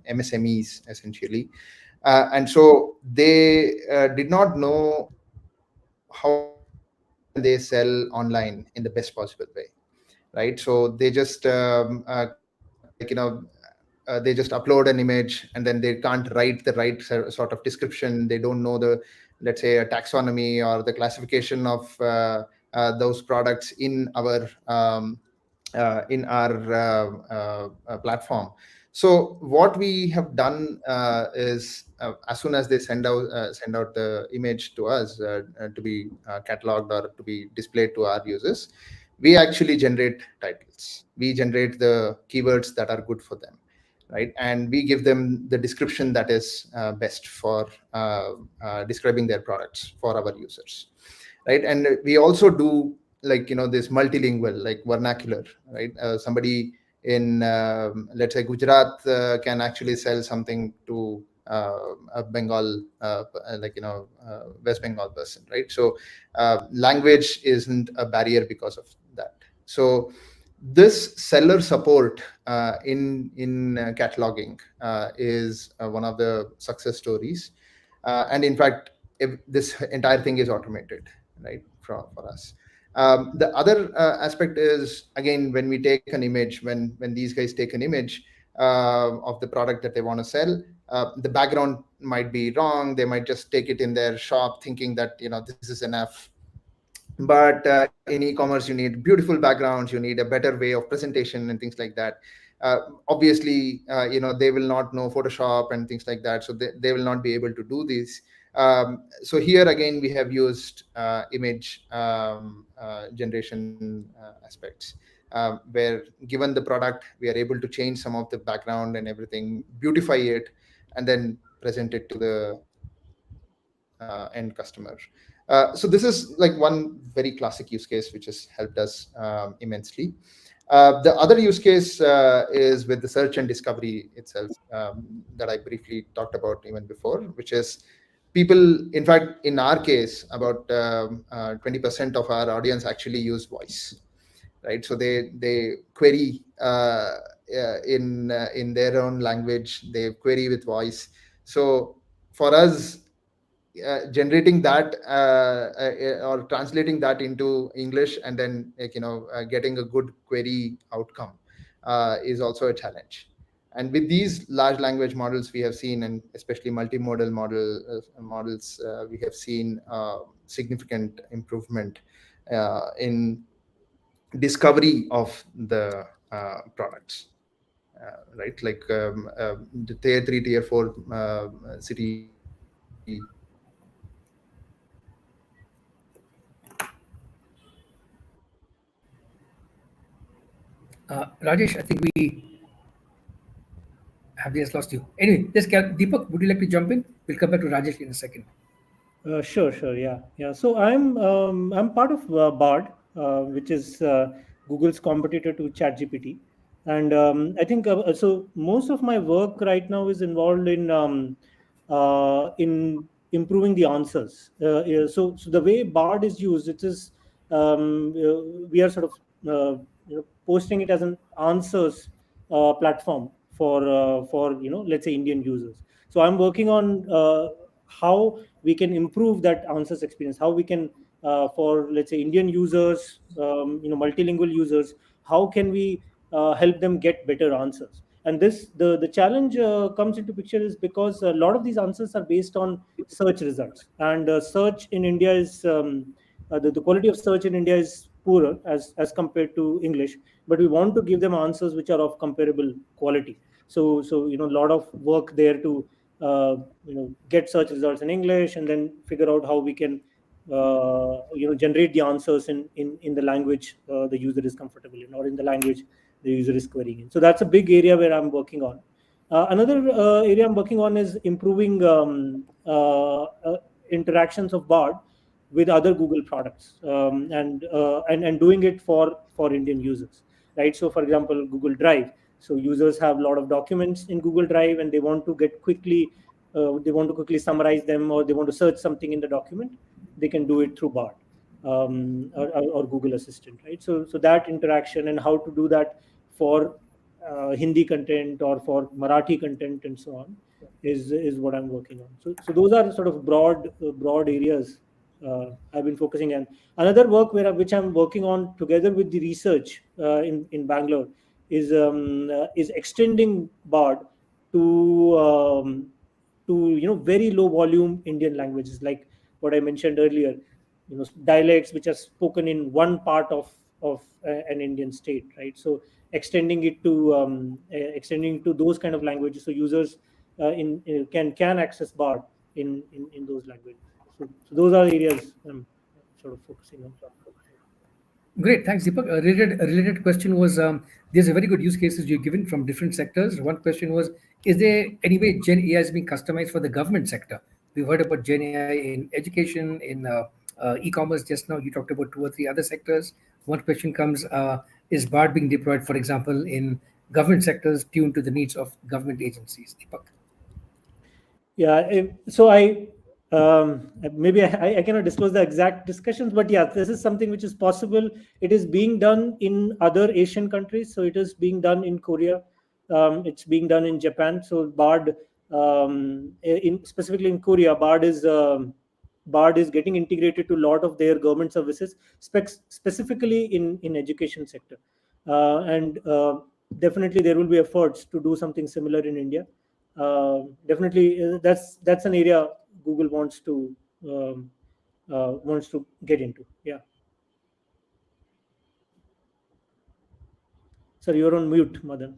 MSMEs essentially. And so they did not know how can they sell online in the best possible way, right? So they just they just upload an image, and then they can't write the right sort of description. They don't know the, let's say, a taxonomy or the classification of those products in our platform. So what we have done is, as soon as they send out the image to us to be cataloged or to be displayed to our users, we actually generate titles. We generate the keywords that are good for them, right? And we give them the description that is best for describing their products for our users, right? And we also do, like, this multilingual, like vernacular, right? Somebody in let's say Gujarat can actually sell something to a Bengal, West Bengal person, right? So language isn't a barrier because of that. So this seller support in cataloging is one of the success stories, and in fact, if this entire thing is automated, right, for us. The other aspect is, again, when we take an image, when these guys take an image of the product that they want to sell, the background might be wrong. They might just take it in their shop thinking that this is enough. But in e-commerce, you need beautiful backgrounds, you need a better way of presentation and things like that. Obviously, they will not know Photoshop and things like that, so they will not be able to do this. So here again, we have used image generation aspects, where given the product, we are able to change some of the background and everything, beautify it, and then present it to the end customer. So this is like one very classic use case which has helped us immensely. The other use case is with the search and discovery itself, that I briefly talked about even before, which is people, in fact, in our case, about 20% of our audience actually use voice, right? So they query in their own language, they query with voice. So for us, generating that or translating that into English, and then getting a good query outcome is also a challenge. And with these large language models, we have seen, and especially multimodal models, we have seen significant improvement in discovery of the products. Right, like the tier 3, tier 4 city. Rajesh, I think we have just lost you. Anyway, Deepak, would you like to jump in? We'll come back to Rajesh in a second. Sure, yeah. So I'm part of Bard, which is Google's competitor to ChatGPT, and I think so. Most of my work right now is involved in improving the answers. So the way Bard is used, it is we are sort of posting it as an answers platform for let's say Indian users. So I'm working on how we can improve that answers experience, how we can for let's say Indian users, multilingual users, how can we help them get better answers. And this the challenge comes into picture is because a lot of these answers are based on search results, and search in India is the quality of search in India is poorer as compared to English, but we want to give them answers which are of comparable quality. So a lot of work there to get search results in English, and then figure out how we can generate the answers in the language the user is comfortable in, or in the language the user is querying in. So that's a big area where I'm working on. Another area I'm working on is improving interactions of Bard with other Google products, and doing it for Indian users, right? So, for example, Google Drive. So users have a lot of documents in Google Drive, and they want to quickly summarize them, or they want to search something in the document. They can do it through Bard, or Google Assistant, right? So that interaction, and how to do that for Hindi content or for Marathi content and so on, is what I'm working on. So those are sort of broad areas I've been focusing on. Another work which I'm working on together with the research in Bangalore is extending Bard to very low volume Indian languages, like what I mentioned earlier, dialects which are spoken in one part of an Indian state, right? So extending it to those kind of languages, so users can access Bard in those languages. So those are areas I'm sort of focusing on. Great, thanks, Deepak. A related question was, there's a very good use cases you've given from different sectors. One question was, is there any way Gen AI is being customized for the government sector? We've heard about Gen AI in education, in e-commerce just now. You talked about two or three other sectors. One question comes, is BART being deployed, for example, in government sectors tuned to the needs of government agencies? Deepak. Yeah, so maybe I cannot disclose the exact discussions, but yeah, this is something which is possible. It is being done in other Asian countries, so it is being done in Korea, it's being done in Japan. So Bard, specifically in Korea, Bard is Bard is getting integrated to a lot of their government services, specifically in education sector. And definitely there will be efforts to do something similar in India. Definitely, that's an area Google um, wants to get into. Yeah. Sir, you're on mute, Madan.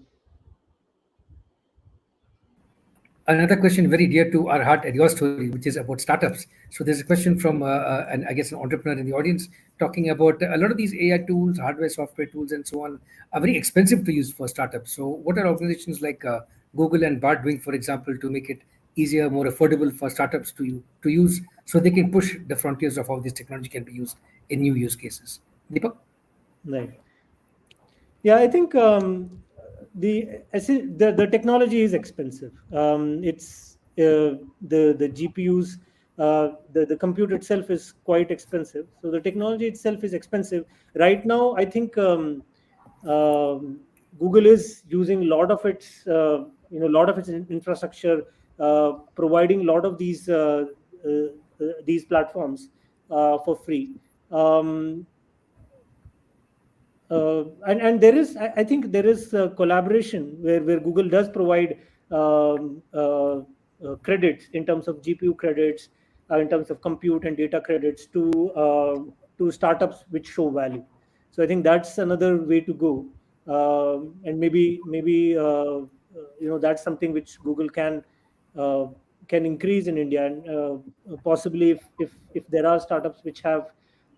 Another question very dear to our heart at your story, which is about startups. So there's a question from, I guess, an entrepreneur in the audience talking about a lot of these AI tools, hardware, software tools, and so on are very expensive to use for startups. So what are organizations like Google and Bard doing, for example, to make it easier, more affordable for startups to use, so they can push the frontiers of how this technology can be used in new use cases? Deepak? Right. Yeah, I think the technology is expensive. It's the GPUs, the compute itself is quite expensive. So the technology itself is expensive. Right now, I think Google is using a lot of its lot of its infrastructure, providing a lot of these platforms for free. Um, and there is, I think there is a collaboration where Google does provide credits in terms of GPU credits, in terms of compute and data credits to startups which show value. So I think that's another way to go. And maybe that's something which Google uh, can increase in India. And possibly if there are startups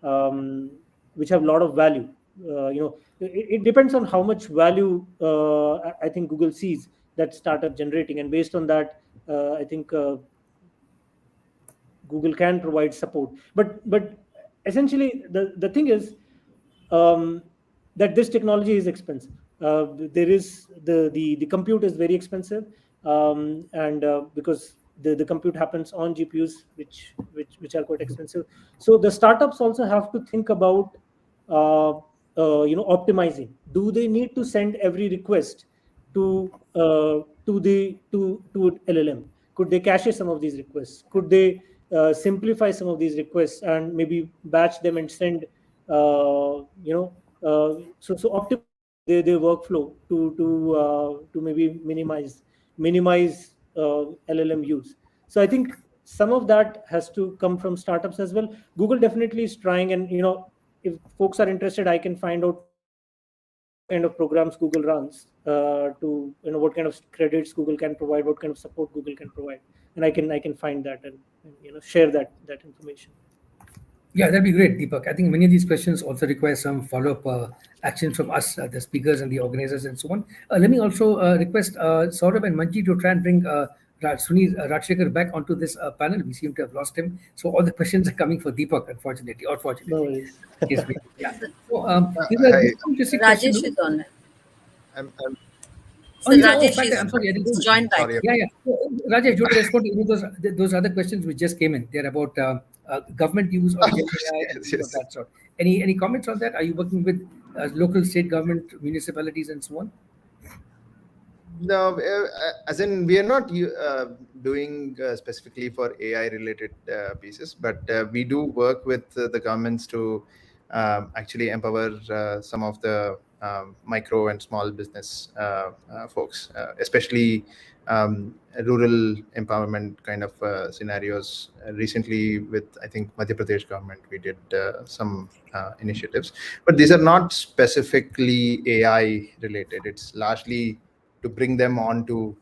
um, which have a lot of value, it depends on how much value I think Google sees that startup generating, and based on that, I think Google can provide support. But essentially, the thing is, um, that this technology is expensive. There is the compute is very expensive, and because the compute happens on GPUs, which are quite expensive. So the startups also have to think about uh, optimizing. Do they need to send every request to LLM? Could they cache some of these requests? Could they simplify some of these requests and maybe batch them and send so optimize their workflow to maybe minimize LLM use. So I think some of that has to come from startups as well. Google definitely is trying, and if folks are interested, I can find out what kind of programs Google runs, to what kind of credits Google can provide, what kind of support Google can provide, and I can find that and share that information. Yeah, that'd be great, Deepak. I think many of these questions also require some follow-up actions from us, the speakers and the organizers and so on. Let me also request Saurabh and Manji to try and bring Sunil Rajshekhar back onto this panel. We seem to have lost him. So all the questions are coming for Deepak, unfortunately, or No fortunately. worries. Yes, yeah. So these I, are interesting questions. Rajesh is online. I'm Oh, So yeah. Oh, Rajesh fact, is I'm sorry, I didn't he's know. joined back. sorry. Yeah, yeah. So, Rajesh, do you want to respond to those other questions which just came in? They're about government use of Gen AI and Yes, things of yes. that sort. Any comments on that? Are you working with local, state government, municipalities, and so on? No, as in we are not doing specifically for AI related pieces, but we do work with the governments to actually empower some of the micro and small business folks, especially rural empowerment kind of scenarios. Recently, with I think Madhya Pradesh government, we did some initiatives, but these are not specifically AI related. It's largely to bring them on to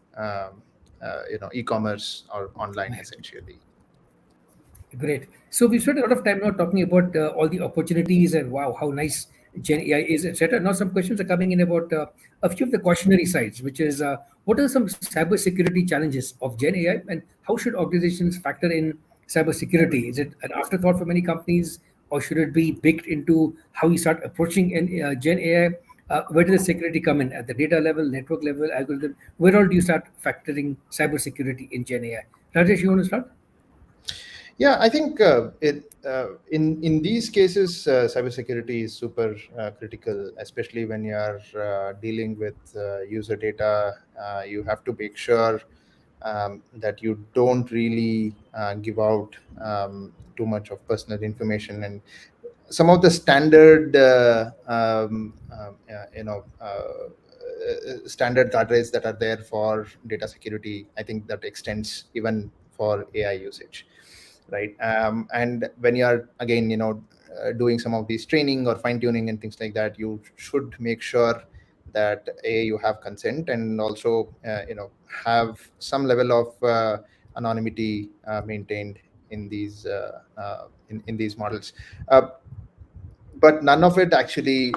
e-commerce or online essentially. Great. So we've spent a lot of time now talking about all the opportunities and wow, how nice Gen AI is, etc. Now some questions are coming in about a few of the cautionary sides, which is what are some cybersecurity challenges of Gen AI, and how should organizations factor in cybersecurity? Is it an afterthought for many companies, or should it be baked into how you start approaching Gen AI? Where does the security come in? At the data level, network level, algorithm? Where all do you start factoring cybersecurity in Gen AI? Rajesh, you want to start? Yeah, I think in these cases, cybersecurity is super critical, especially when you are dealing with user data. You have to make sure that you don't really give out too much of personal information, and some of the standard standard guardrails that are there for data security, I think that extends even for AI usage, right? And when you are again doing some of these training or fine tuning and things like that, you should make sure that you have consent, and also have some level of anonymity maintained in these in these models. But none of it actually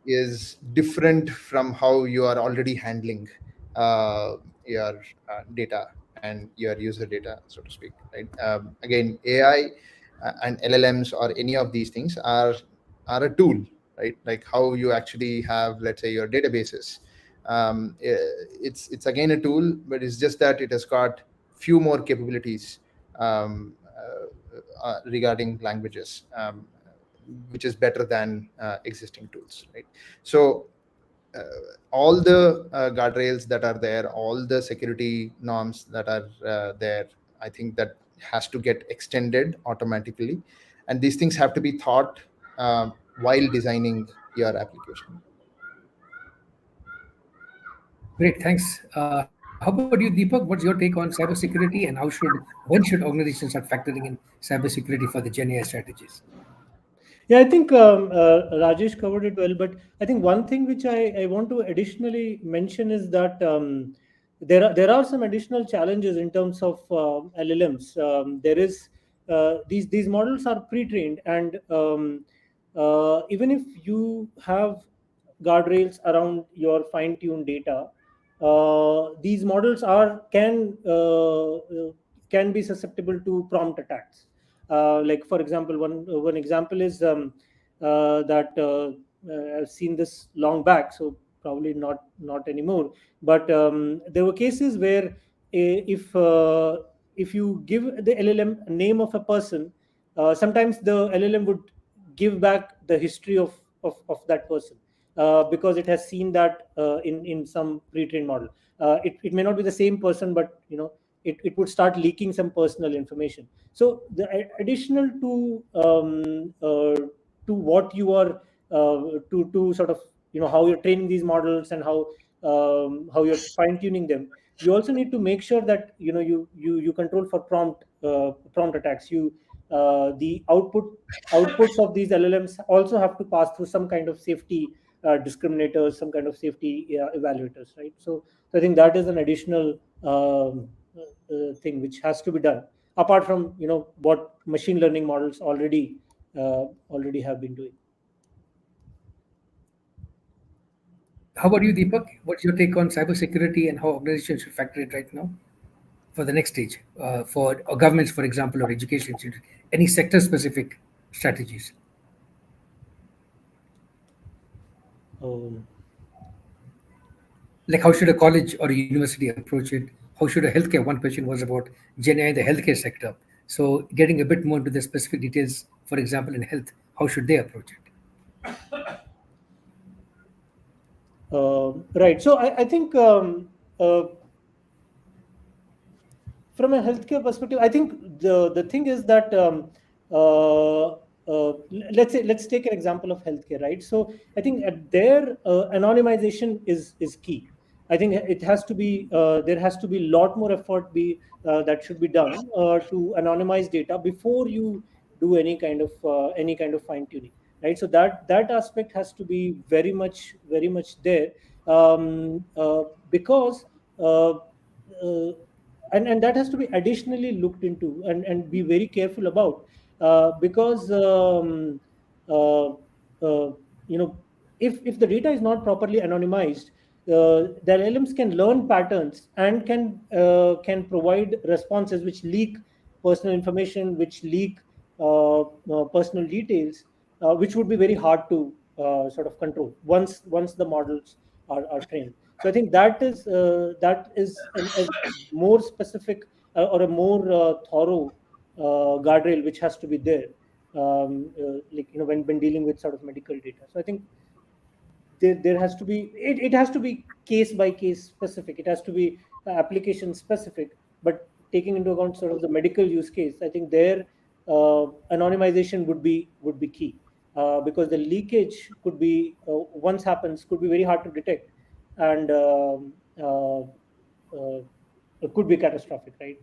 is different from how you are already handling your data and your user data, so to speak, right? Again, AI and LLMs or any of these things are a tool, right? Like how you actually have, let's say, your databases. It's again a tool, but it's just that it has got few more capabilities regarding languages, which is better than existing tools, right? So uh, all the guardrails that are there, all the security norms that are there, I think that has to get extended automatically, and these things have to be thought while designing your application. Great, thanks. How about you, Deepak? What's your take on cybersecurity, and when should organizations start factoring in cybersecurity for the Gen AI strategies? Yeah, I think Rajesh covered it well, but I think one thing which I want to additionally mention is that there are some additional challenges in terms of LLMs. There is these models are pre-trained, and even if you have guardrails around your fine-tuned data, these models can be susceptible to prompt attacks. Like for example, one example is that I've seen this long back, so probably not anymore. But there were cases where if you give the LLM a name of a person, sometimes the LLM would give back the history of that person, because it has seen that in some pre-trained model. It may not be the same person, but it would start leaking some personal information. So the additional to what you are to sort of how you're training these models, and how you're fine tuning them, you also need to make sure that you control for prompt attacks. The outputs of these LLMs also have to pass through some kind of safety discriminators, some kind of safety evaluators, right? So I think that is an additional thing which has to be done, apart from what machine learning models already have been doing. How about you, Deepak? What's your take on cybersecurity and how organizations should factor it right now for the next stage, for governments, for example, or education institutes? Any sector-specific strategies? Um, Like how should a college or a university approach it? How should a healthcare? One question was about Gen AI in the healthcare sector. So getting a bit more into the specific details, for example, in health, how should they approach it? right. So I think from a healthcare perspective, I think the thing is that uh, let's take an example of healthcare, right? So I think at there anonymization is key. I think it has to be there has to be a lot more effort that should be done to anonymize data before you do any kind of fine tuning, right? So that aspect has to be very much there, because uh, uh, and that has to be additionally looked into and be very careful about, because uh, uh, you know if the data is not properly anonymized, the LLMs can learn patterns and can provide responses which leak personal information, which leak personal details, which would be very hard to sort of control once the models are trained. So I think that is a more specific or a more thorough guardrail which has to be there, like when dealing with sort of medical data. So I think there has to be it has to be case by case specific. It has to be application specific, but taking into account sort of the medical use case, I think there anonymization would be key, because the leakage could be, once happens, could be very hard to detect, and it could be catastrophic, right?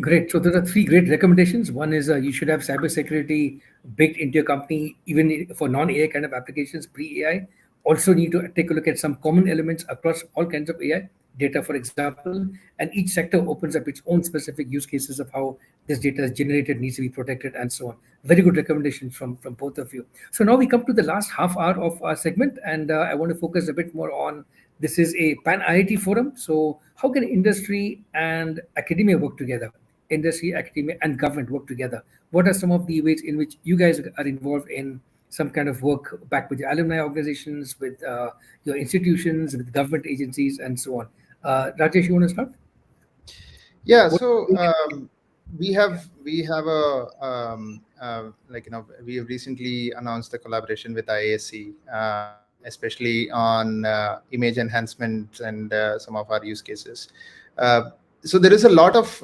Great. So those are three great recommendations. One is you should have cybersecurity baked into your company, even for non-AI kind of applications, pre-AI. Also need to take a look at some common elements across all kinds of AI data, for example, and each sector opens up its own specific use cases of how this data is generated, needs to be protected, and so on. Very good recommendations from both of you. So now we come to the last half hour of our segment, and I want to focus a bit more on this is a Pan IIT forum. So how can industry and academia work together? Industry, academia, and government work together? What are some of the ways in which you guys are involved in some kind of work back with your alumni organizations, with your institutions, with government agencies, and so on? Rajesh, you want to start? Yeah, What- so we have a we have recently announced the collaboration with IASC, especially on image enhancement and some of our use cases. So there is a lot of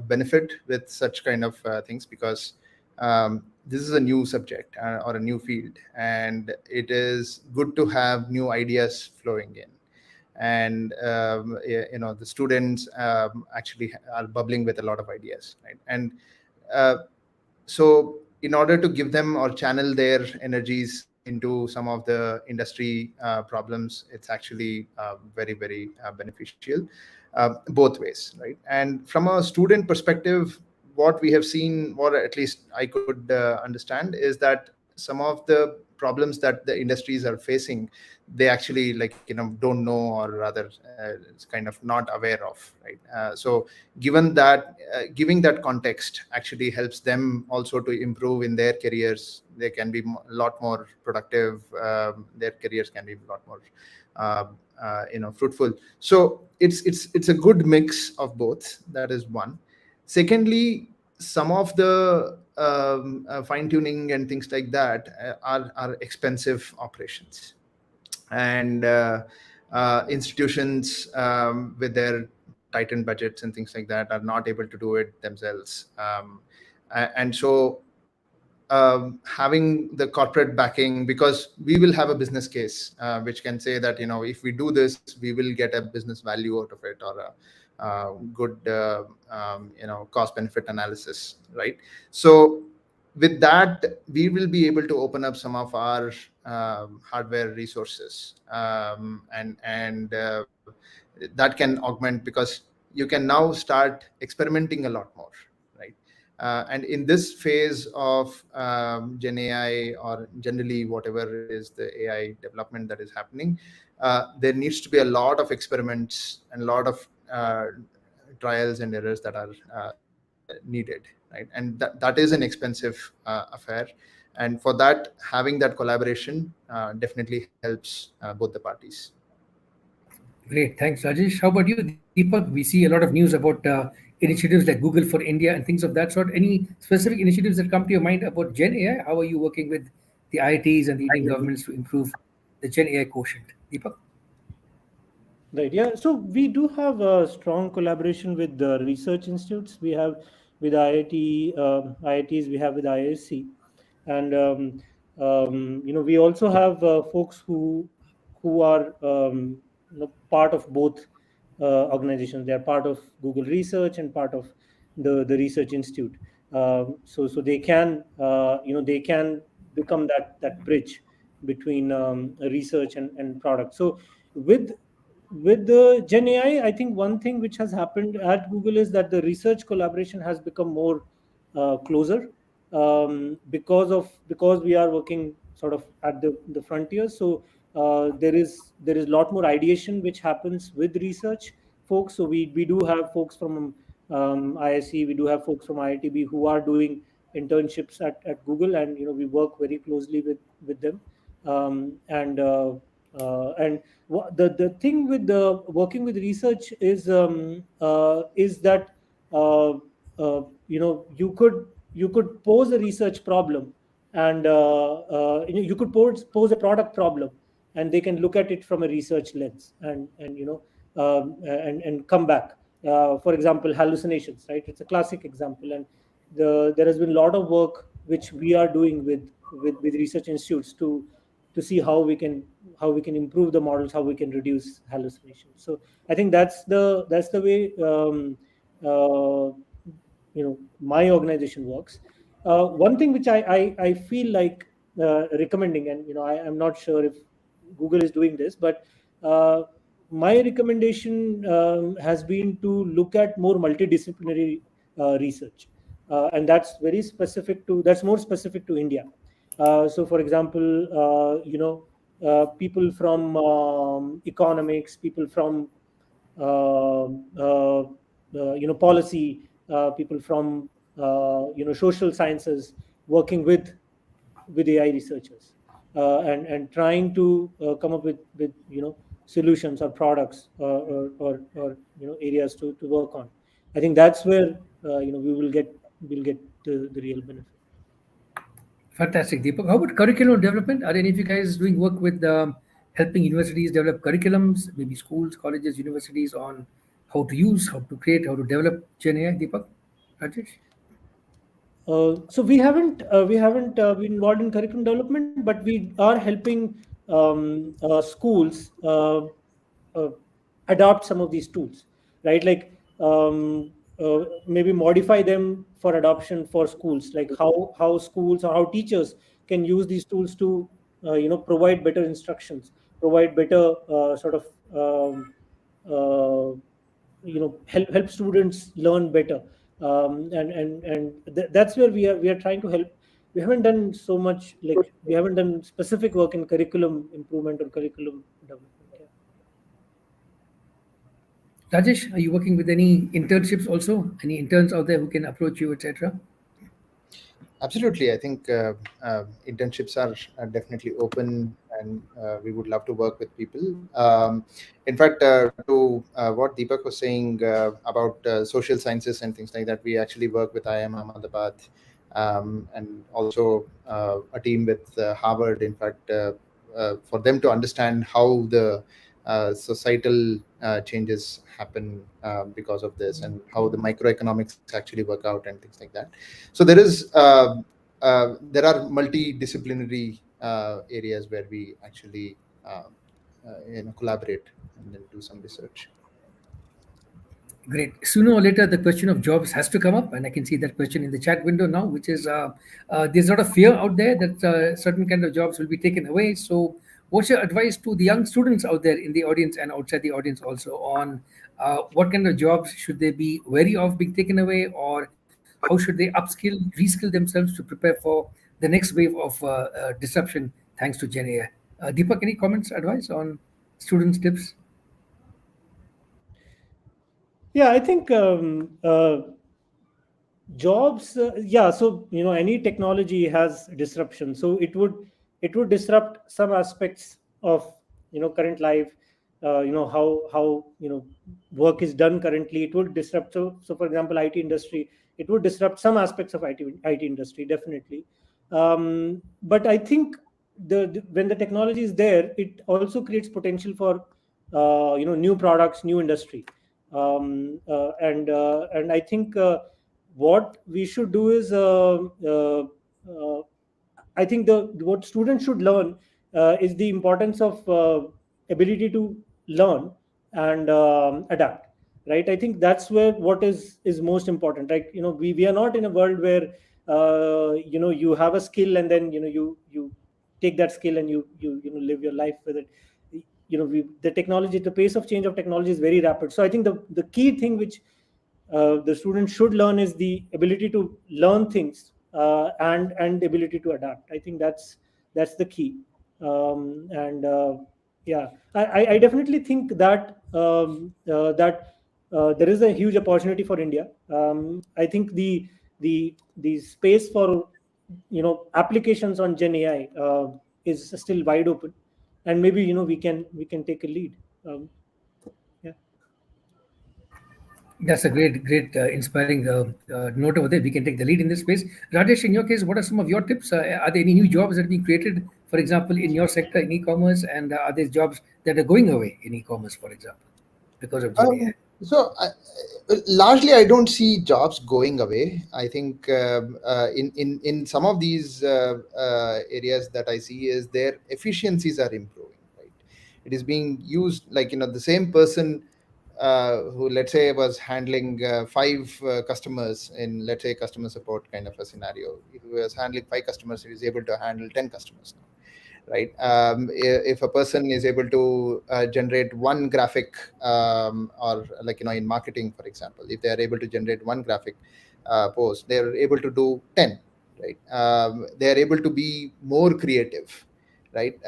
benefit with such kind of things, because this is a new subject or a new field, and it is good to have new ideas flowing in. And the students actually are bubbling with a lot of ideas, right? And uh, so in order to give them or channel their energies into some of the industry problems, it's actually very beneficial both ways, right? And from a student perspective, what we have seen, or at least I could understand, is that some of the problems that the industries are facing, they actually don't know, or rather it's kind of not aware of, right? So given that giving that context actually helps them also to improve in their careers. They can be a lot more productive. Their careers can be a lot more fruitful. So it's a good mix of both. That is one. Secondly, some of the fine tuning and things like that are expensive operations, and institutions with their tightened budgets and things like that are not able to do it themselves. And so having the corporate backing, because we will have a business case which can say that, if we do this, we will get a business value out of it, or a good cost benefit analysis, right? So with that, we will be able to open up some of our hardware resources, and that can augment, because you can now start experimenting a lot more, right? And in this phase of Gen AI, or generally whatever is the AI development that is happening, there needs to be a lot of experiments and a lot of trials and errors that are needed, right? And that is an expensive affair. And for that, having that collaboration definitely helps both the parties. Great. Thanks, Rajesh. How about you, Deepak? We see a lot of news about initiatives like Google for India and things of that sort. Any specific initiatives that come to your mind about Gen AI? How are you working with the IITs and the Indian governments to improve the Gen AI quotient? Deepak? Right. Yeah. So we do have a strong collaboration with the research institutes. We have with IIT, IITs. We have with ISC, and we also have folks who are part of both organizations. They are part of Google Research and part of the Research Institute. So they can they can become that bridge between research and product. So with the Gen AI, I think one thing which has happened at Google is that the research collaboration has become more closer, because we are working sort of at the frontier. So there is a lot more ideation which happens with research folks. So we do have folks from ISC, we do have folks from IITB who are doing internships at Google, and we work very closely with them, and the thing with the working with research is that uh, you could pose a research problem, and you could pose a product problem, and they can look at it from a research lens, and and come back. For example, hallucinations, right? It's a classic example, and there has been a lot of work which we are doing with research institutes to see how we can improve the models, how we can reduce hallucinations. So I think that's the way my organization works. One thing which I feel like recommending, and I'm not sure if Google is doing this, but my recommendation has been to look at more multidisciplinary research, and that's more specific to India. So, for example, people from economics, people from policy, people from social sciences, working with AI researchers, and trying to come up with solutions or products, or areas to work on. I think that's where we'll get the real benefit. Fantastic, Deepak. How about curriculum development? Are any of you guys doing work with helping universities develop curriculums, maybe schools, colleges, universities, on how to use, how to create, how to develop Gen AI? Deepak, Rajesh? So we haven't been involved in curriculum development, but we are helping schools uh, adopt some of these tools, right? Like, maybe modify them for adoption for schools, like how schools or how teachers can use these tools to provide better instructions, provide better sort of help students learn better. That's where we are trying to help. We haven't done so much, like we haven't done specific work in curriculum improvement or curriculum development. Yeah. Rajesh, are you working with any internships also? Any interns out there who can approach you, etc.? Absolutely. I think internships are definitely open, and we would love to work with people. In fact, to what Deepak was saying about social sciences and things like that, we actually work with IIM Ahmedabad, and also a team with Harvard, in fact, for them to understand how the societal changes happen because of this, and how the microeconomics actually work out and things like that. So there are multidisciplinary areas where we actually collaborate and then do some research. Great. Sooner or later, the question of jobs has to come up, and I can see that question in the chat window now, which is there's a lot of fear out there that certain kind of jobs will be taken away. So, what's your advice to the young students out there in the audience and outside the audience also on what kind of jobs should they be wary of being taken away, or how should they upskill, reskill themselves to prepare for the next wave of disruption thanks to Gen AI? Deepak, any comments, advice on students' tips? Yeah, I think jobs, yeah. So any technology has disruption, so it would disrupt some aspects of current life. How work is done currently. It would disrupt. So for example, IT industry, it would disrupt some aspects of IT industry, definitely. But I think when the technology is there, it also creates potential for new products, new industry. And I think what we should do is, uh, I think the what students should learn is the importance of ability to learn and adapt. Right. I think that's where what is most important. Like we are not in a world where you have a skill, and then you take that skill and you live your life with it. The technology, the pace of change of technology is very rapid. So I think the key thing which the student should learn is the ability to learn things, and ability to adapt. I think that's the key. And Yeah, I definitely think that there is a huge opportunity for India. I think the space for applications on Gen AI is still wide open, and maybe we can take a lead. Yeah. That's a great, inspiring note over there. We can take the lead in this space. Rajesh, in your case, what are some of your tips? Are there any new jobs that are being created for for example, in your sector in e-commerce, and are there jobs that are going away in e-commerce, for example, because of Gen AI? Largely, I don't see jobs going away. I think in some of these areas that I see is their efficiencies are improving. Right, it is being used like the same person who, let's say, was handling five customers in, let's say, customer support kind of a scenario. Who was handling five customers, he is able to handle 10 customers now, right? If a person is able to generate one graphic, or like in marketing, for example, if they are able to generate one graphic post, they are able to do 10, right? They are able to be more creative, right?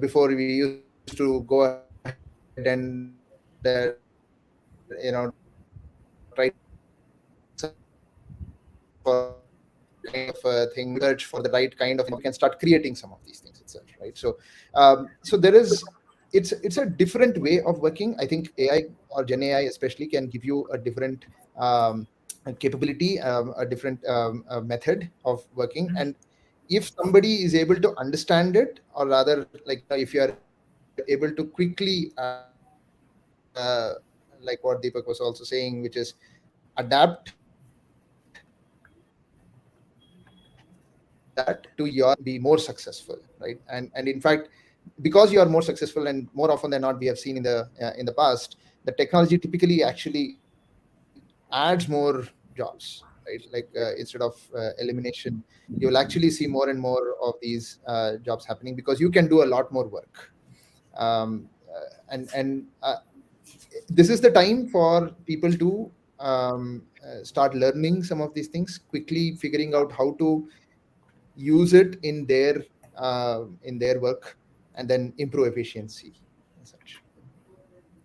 Before, we used to go ahead and try to search for the right kind of thing, we can start creating some of these things itself, right? So there is, it's a different way of working. I think AI or Gen AI especially can give you a different capability, a different method of working. And if somebody is able to understand it, or rather, like if you are able to quickly like what Deepak was also saying, which is adapt that to your, be more successful, right? And in fact, because you are more successful, and more often than not, we have seen in the past, the technology typically actually adds more jobs, right? Like instead of elimination, you will actually see more and more of these jobs happening, because you can do a lot more work. And this is the time for people to start learning some of these things quickly, figuring out how to use it in their work, and then improve efficiency and such.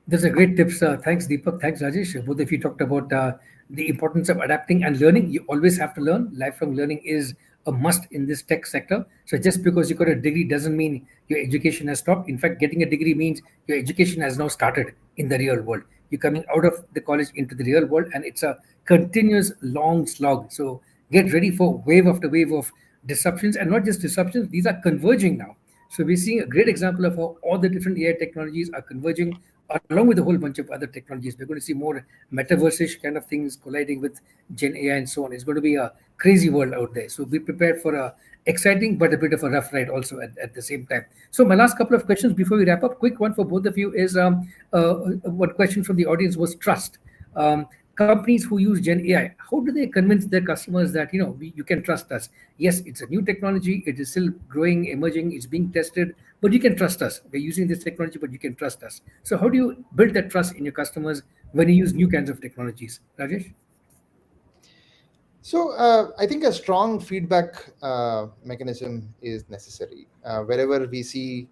Those are great tips. Thanks, Deepak. Thanks, Rajesh. Both of you talked about the importance of adapting and learning. You always have to learn. Lifelong learning is a must in this tech sector. So just because you got a degree doesn't mean your education has stopped. In fact, getting a degree means your education has now started in the real world. You're coming out of the college into the real world, and it's a continuous long slog. So get ready for wave after wave of disruptions, and not just disruptions, these are converging now. So we're seeing a great example of how all the different AI technologies are converging along with a whole bunch of other technologies. We're going to see more metaverse-ish kind of things colliding with Gen AI and so on. It's going to be a crazy world out there. So be prepared for a exciting but a bit of a rough ride also at the same time. So my last couple of questions before we wrap up, quick one for both of you is one question from the audience was trust. Companies who use Gen AI, how do they convince their customers that you can trust us? Yes, it's a new technology, it is still growing, emerging, it's being tested, but you can trust us. We're using this technology, but you can trust us. So how do you build that trust in your customers when you use new kinds of technologies, Rajesh? So I think a strong feedback mechanism is necessary. Wherever we see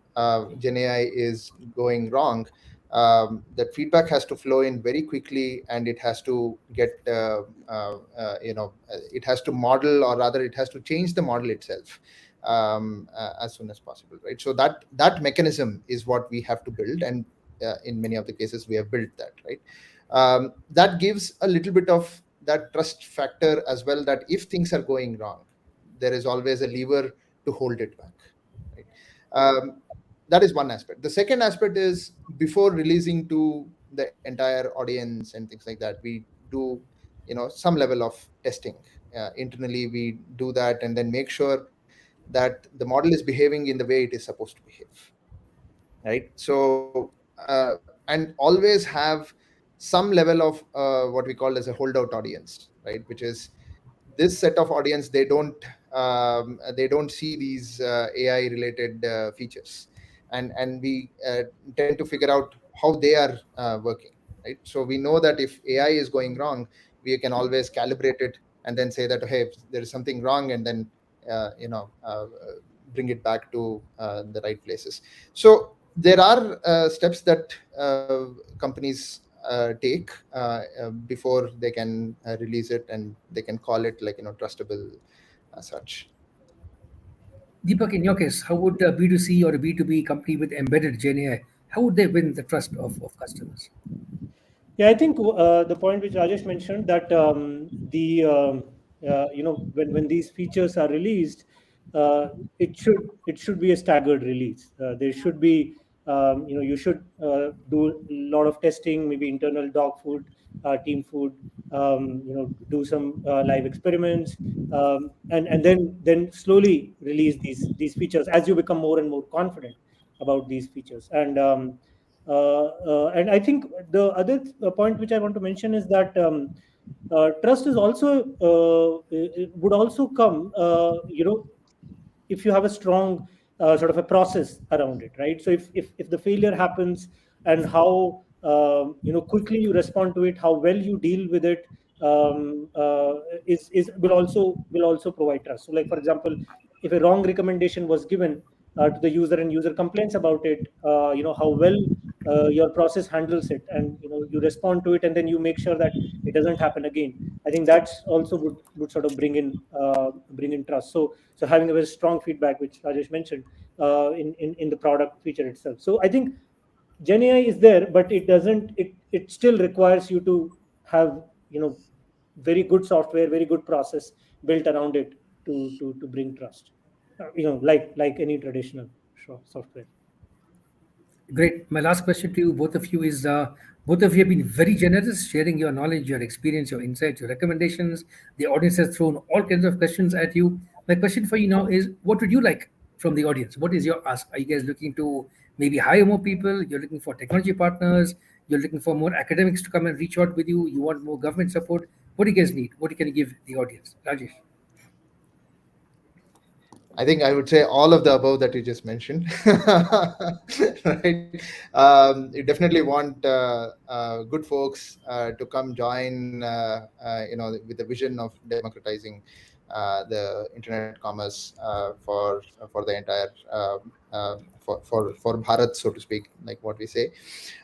Gen AI is going wrong, that feedback has to flow in very quickly, and it has to get, it has to model, or rather, it has to change the model itself as soon as possible, right? So that mechanism is what we have to build, and in many of the cases, we have built that, right? That gives a little bit of that trust factor as well, that if things are going wrong, there is always a lever to hold it back, right? That is one aspect. The second aspect is, before releasing to the entire audience and things like that, we do some level of testing internally. We do that, and then make sure that the model is behaving in the way it is supposed to behave, right? So and always have some level of what we call as a holdout audience, right? Which is this set of audience, they don't see these AI related features, and we tend to figure out how they are working, right? So we know that if AI is going wrong, we can always calibrate it, and then say that, hey, there is something wrong, and then uh, you know uh, bring it back to the right places. So there are steps that companies take before they can release it, and they can call it like trustable as such. Deepak, in your case, how would a B2C or a B2B company with embedded Gen AI, how would they win the trust of customers? Yeah, I think the point which Rajesh mentioned, that when these features are released, it should be a staggered release. There should be, you should do a lot of testing, maybe internal dog food, team food, do some live experiments, and then slowly release these features as you become more and more confident about these features. And I think the other point which I want to mention is that trust is also it would also come, if you have a strong sort of a process around it, right? So if the failure happens, and how quickly you respond to it, how well you deal with it, is will also provide trust. So, like for example, if a wrong recommendation was given to the user and user complains about it, how well your process handles it, and you respond to it, and then you make sure that it doesn't happen again. I think that's also would sort of bring in trust. So having a very strong feedback, which Rajesh mentioned, in the product feature itself. So I think Gen AI is there, but it still requires you to have very good software, very good process built around it to bring trust. Like any traditional software. Great. My last question to you, both of you, is both of you have been very generous, sharing your knowledge, your experience, your insights, your recommendations. The audience has thrown all kinds of questions at you. My question for you now is, what would you like from the audience? What is your ask? Are you guys looking to maybe hire more people? You're looking for technology partners? You're looking for more academics to come and reach out with you? You want more government support? What do you guys need? What can you give the audience? Rajesh. I think I would say all of the above that you just mentioned. Right? You definitely want good folks to come join, with the vision of democratizing the internet commerce for the entire for Bharat, so to speak, like what we say.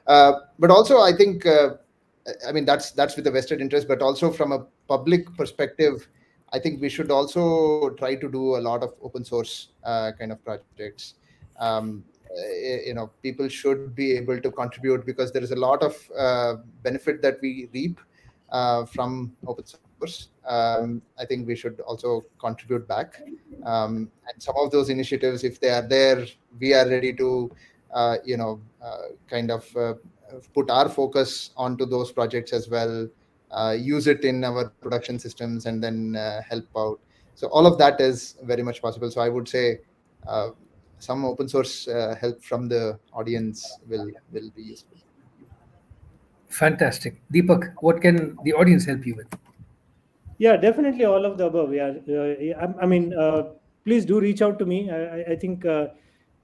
But also, I think, I mean, that's with the vested interest, but also from a public perspective, I think we should also try to do a lot of open source kind of projects. People should be able to contribute, because there is a lot of benefit that we reap from open source. I think we should also contribute back. And some of those initiatives, if they are there, we are ready to, kind of put our focus onto those projects as well, use it in our production systems, and then help out. So all of that is very much possible. So I would say some open source help from the audience will be useful. Fantastic. Deepak, what can the audience help you with? Yeah, definitely all of the above. Yeah, I mean, please do reach out to me. I think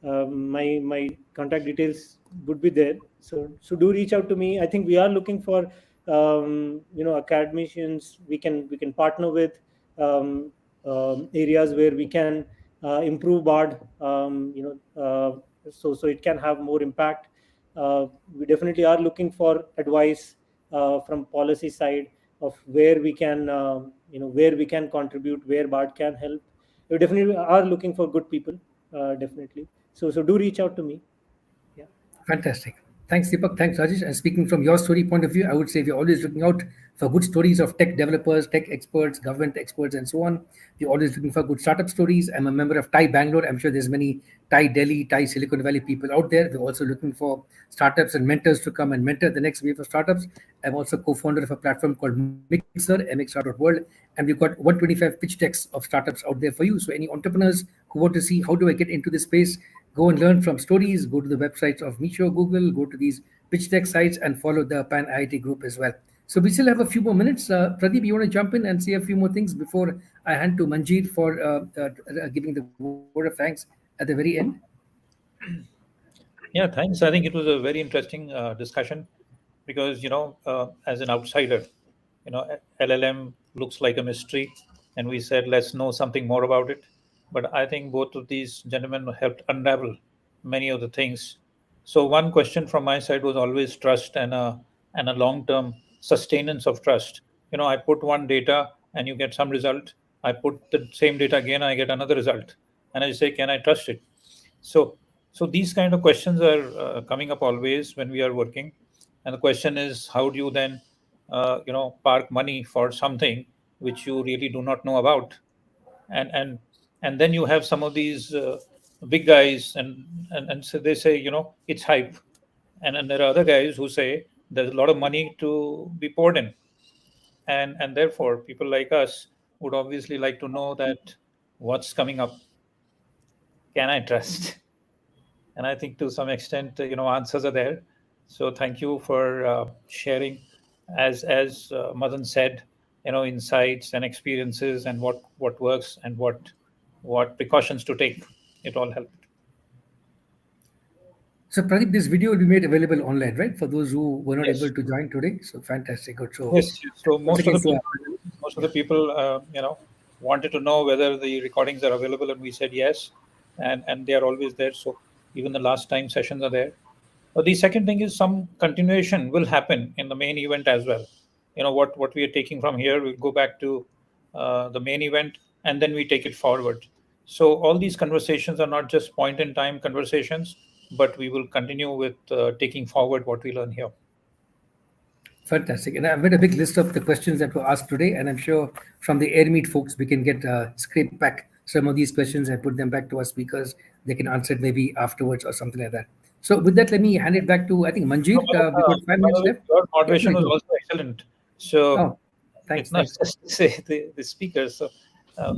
my contact details would be there. So do reach out to me. I think we are looking for academicians we can partner with, areas where we can improve BARD. So it can have more impact. We definitely are looking for advice from policy side of where we can contribute, where BARD can help. We definitely are looking for good people, definitely. So do reach out to me. Yeah. Fantastic. Thanks, Deepak. Thanks, Rajesh. And speaking from your story point of view, I would say we're always looking out for good stories of tech developers, tech experts, government experts, and so on. We're always looking for good startup stories. I'm a member of TIE Bangalore. I'm sure there's many TIE Delhi, TIE Silicon Valley people out there. We're also looking for startups and mentors to come and mentor the next wave of startups. I'm also co-founder of a platform called Mixer, mxr.world, and we've got 125 pitch decks of startups out there for you. So any entrepreneurs who want to see how do I get into this space, go and learn from stories, go to the websites of Meesho, Google, go to these pitch deck sites, and follow the PanIIT group as well. So we still have a few more minutes. Pradeep, you want to jump in and say a few more things before I hand to Manjeet for giving the word of thanks at the very end? Yeah, thanks. I think it was a very interesting discussion, because as an outsider, LLM looks like a mystery, and we said let's know something more about it. But I think both of these gentlemen helped unravel many of the things. So one question from my side was always trust, and a long-term sustenance of trust. I put one data and you get some result. I put the same data again, I get another result, and I say, can I trust it? So so these kind of questions are coming up always when we are working, and the question is, how do you then park money for something which you really do not know about? And And then you have some of these big guys, and so they say, it's hype. And there are other guys who say there's a lot of money to be poured in, and therefore people like us would obviously like to know that what's coming up. Can I trust? And I think to some extent, answers are there. So thank you for sharing, as Madan said, insights and experiences, and what works, and what precautions to take. It all helped. So Pradeep, this video will be made available online, right? For those who were not Yes. able to join today. So fantastic. Good. So Yes. So once again, so most of the people, wanted to know whether the recordings are available, and we said yes, and they are always there. So even the last time sessions are there. The second thing is some continuation will happen in the main event as well. What we are taking from here, we go back to the main event, and then we take it forward. So all these conversations are not just point in time conversations, but we will continue with taking forward what we learn here. fantastic. And I've made a big list of the questions that were asked today, and I'm sure from the AirMeet folks, we can get scrape back some of these questions and put them back to our speakers. They can answer it maybe afterwards or something like that. So with that, let me hand it back to, I think, Manjeet. We've got 5 minutes left. Your Yeah, moderation please was go. also excellent. So Oh, thanks. it's not Thanks. just to say the speakers. So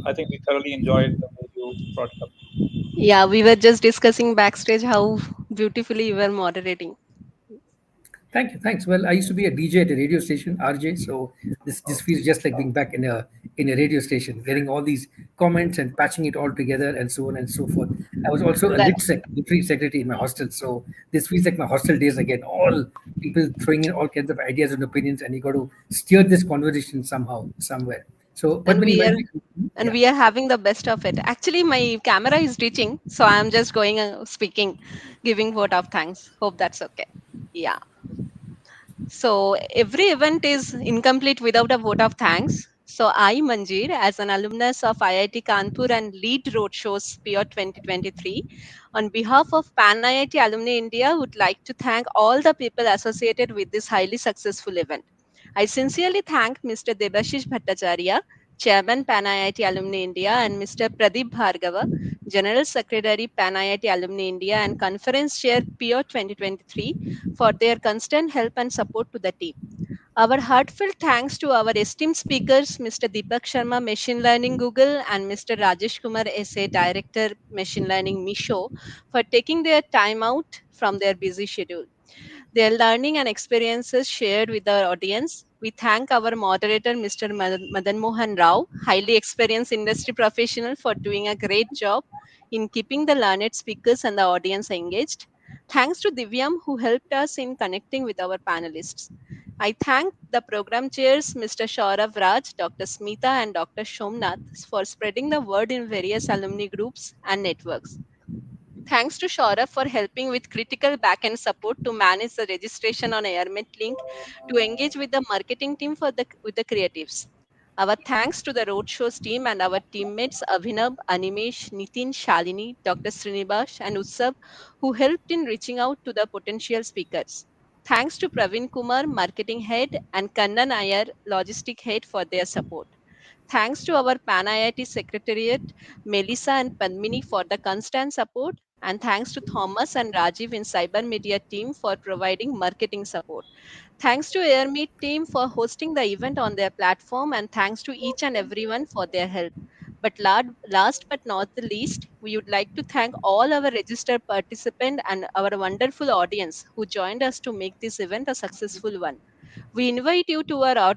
I think we thoroughly enjoyed the way you brought it up. Yeah, we were just discussing backstage how beautifully you were moderating. Thank you. Thanks. Well, I used to be a DJ at a radio station, RJ. So this feels just like being back in a radio station, getting all these comments and patching it all together, and so on and so forth. I was also a literary secretary in my hostel, so this feels like my hostel days again. All people throwing in all kinds of ideas and opinions, and you got to steer this conversation somehow, somewhere. So, And Padmini, we while are we, and yeah, we are having the best of it. Actually, my camera is reaching, so I'm just going speaking, giving vote of thanks. Hope that's okay. Yeah. So every event is incomplete without a vote of thanks. So I, Manjeer, as an alumnus of IIT Kanpur and lead roadshows PIWOT 2023, on behalf of Pan IIT Alumni India, would like to thank all the people associated with this highly successful event. I sincerely thank Mr. Debashish Bhattacharya, Chairman Pan IIT Alumni India, and Mr. Pradeep Bhargava, General Secretary Pan IIT Alumni India and Conference Chair PIWOT 2023, for their constant help and support to the team. Our heartfelt thanks to our esteemed speakers, Mr. Deepak Sharma, Machine Learning Google, and Mr. Rajesh Kumar SA, Director, Machine Learning Misho, for taking their time out from their busy schedule. Their learning and experiences shared with our audience. We thank our moderator, Mr. Madan Mohan Rao, highly experienced industry professional, for doing a great job in keeping the learned speakers and the audience engaged. Thanks to Divyam, who helped us in connecting with our panelists. I thank the program chairs, Mr. Shaurav Raj, Dr. Smita, and Dr. Shomnath, for spreading the word in various alumni groups and networks. Thanks to Shaurav for helping with critical backend support to manage the registration on AirMet link, to engage with the marketing team with the creatives. Our thanks to the Roadshows team and our teammates Abhinav, Animesh, Nitin, Shalini, Dr. Srinivas, and Utsav, who helped in reaching out to the potential speakers. Thanks to Praveen Kumar, marketing head, and Kannan Iyer, logistic head, for their support. Thanks to our Pan IIT Secretariat, Melissa and Padmini, for the constant support. And thanks to Thomas and Rajiv in Cyber Media team for providing marketing support. Thanks to AirMeet team for hosting the event on their platform, and thanks to each and everyone for their help. But last but not the least, we would like to thank all our registered participants and our wonderful audience who joined us to make this event a successful one. We invite you to our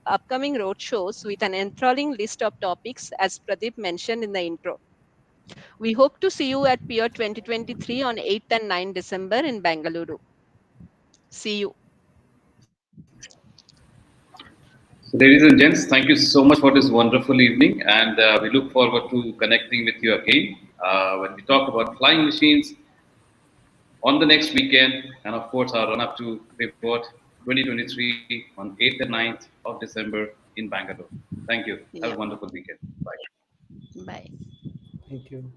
upcoming roadshows with an enthralling list of topics, as Pradeep mentioned in the intro. We hope to see you at PIWOT 2023 on 8th and 9th December in Bangalore. See you. So, ladies and gents, thank you so much for this wonderful evening, and we look forward to connecting with you again when we talk about flying machines on the next weekend, and of course, our run up to PIWOT 2023 on 8th and 9th of December in Bangalore. Thank you. Have a Yeah. wonderful weekend. Bye. Bye. Thank you.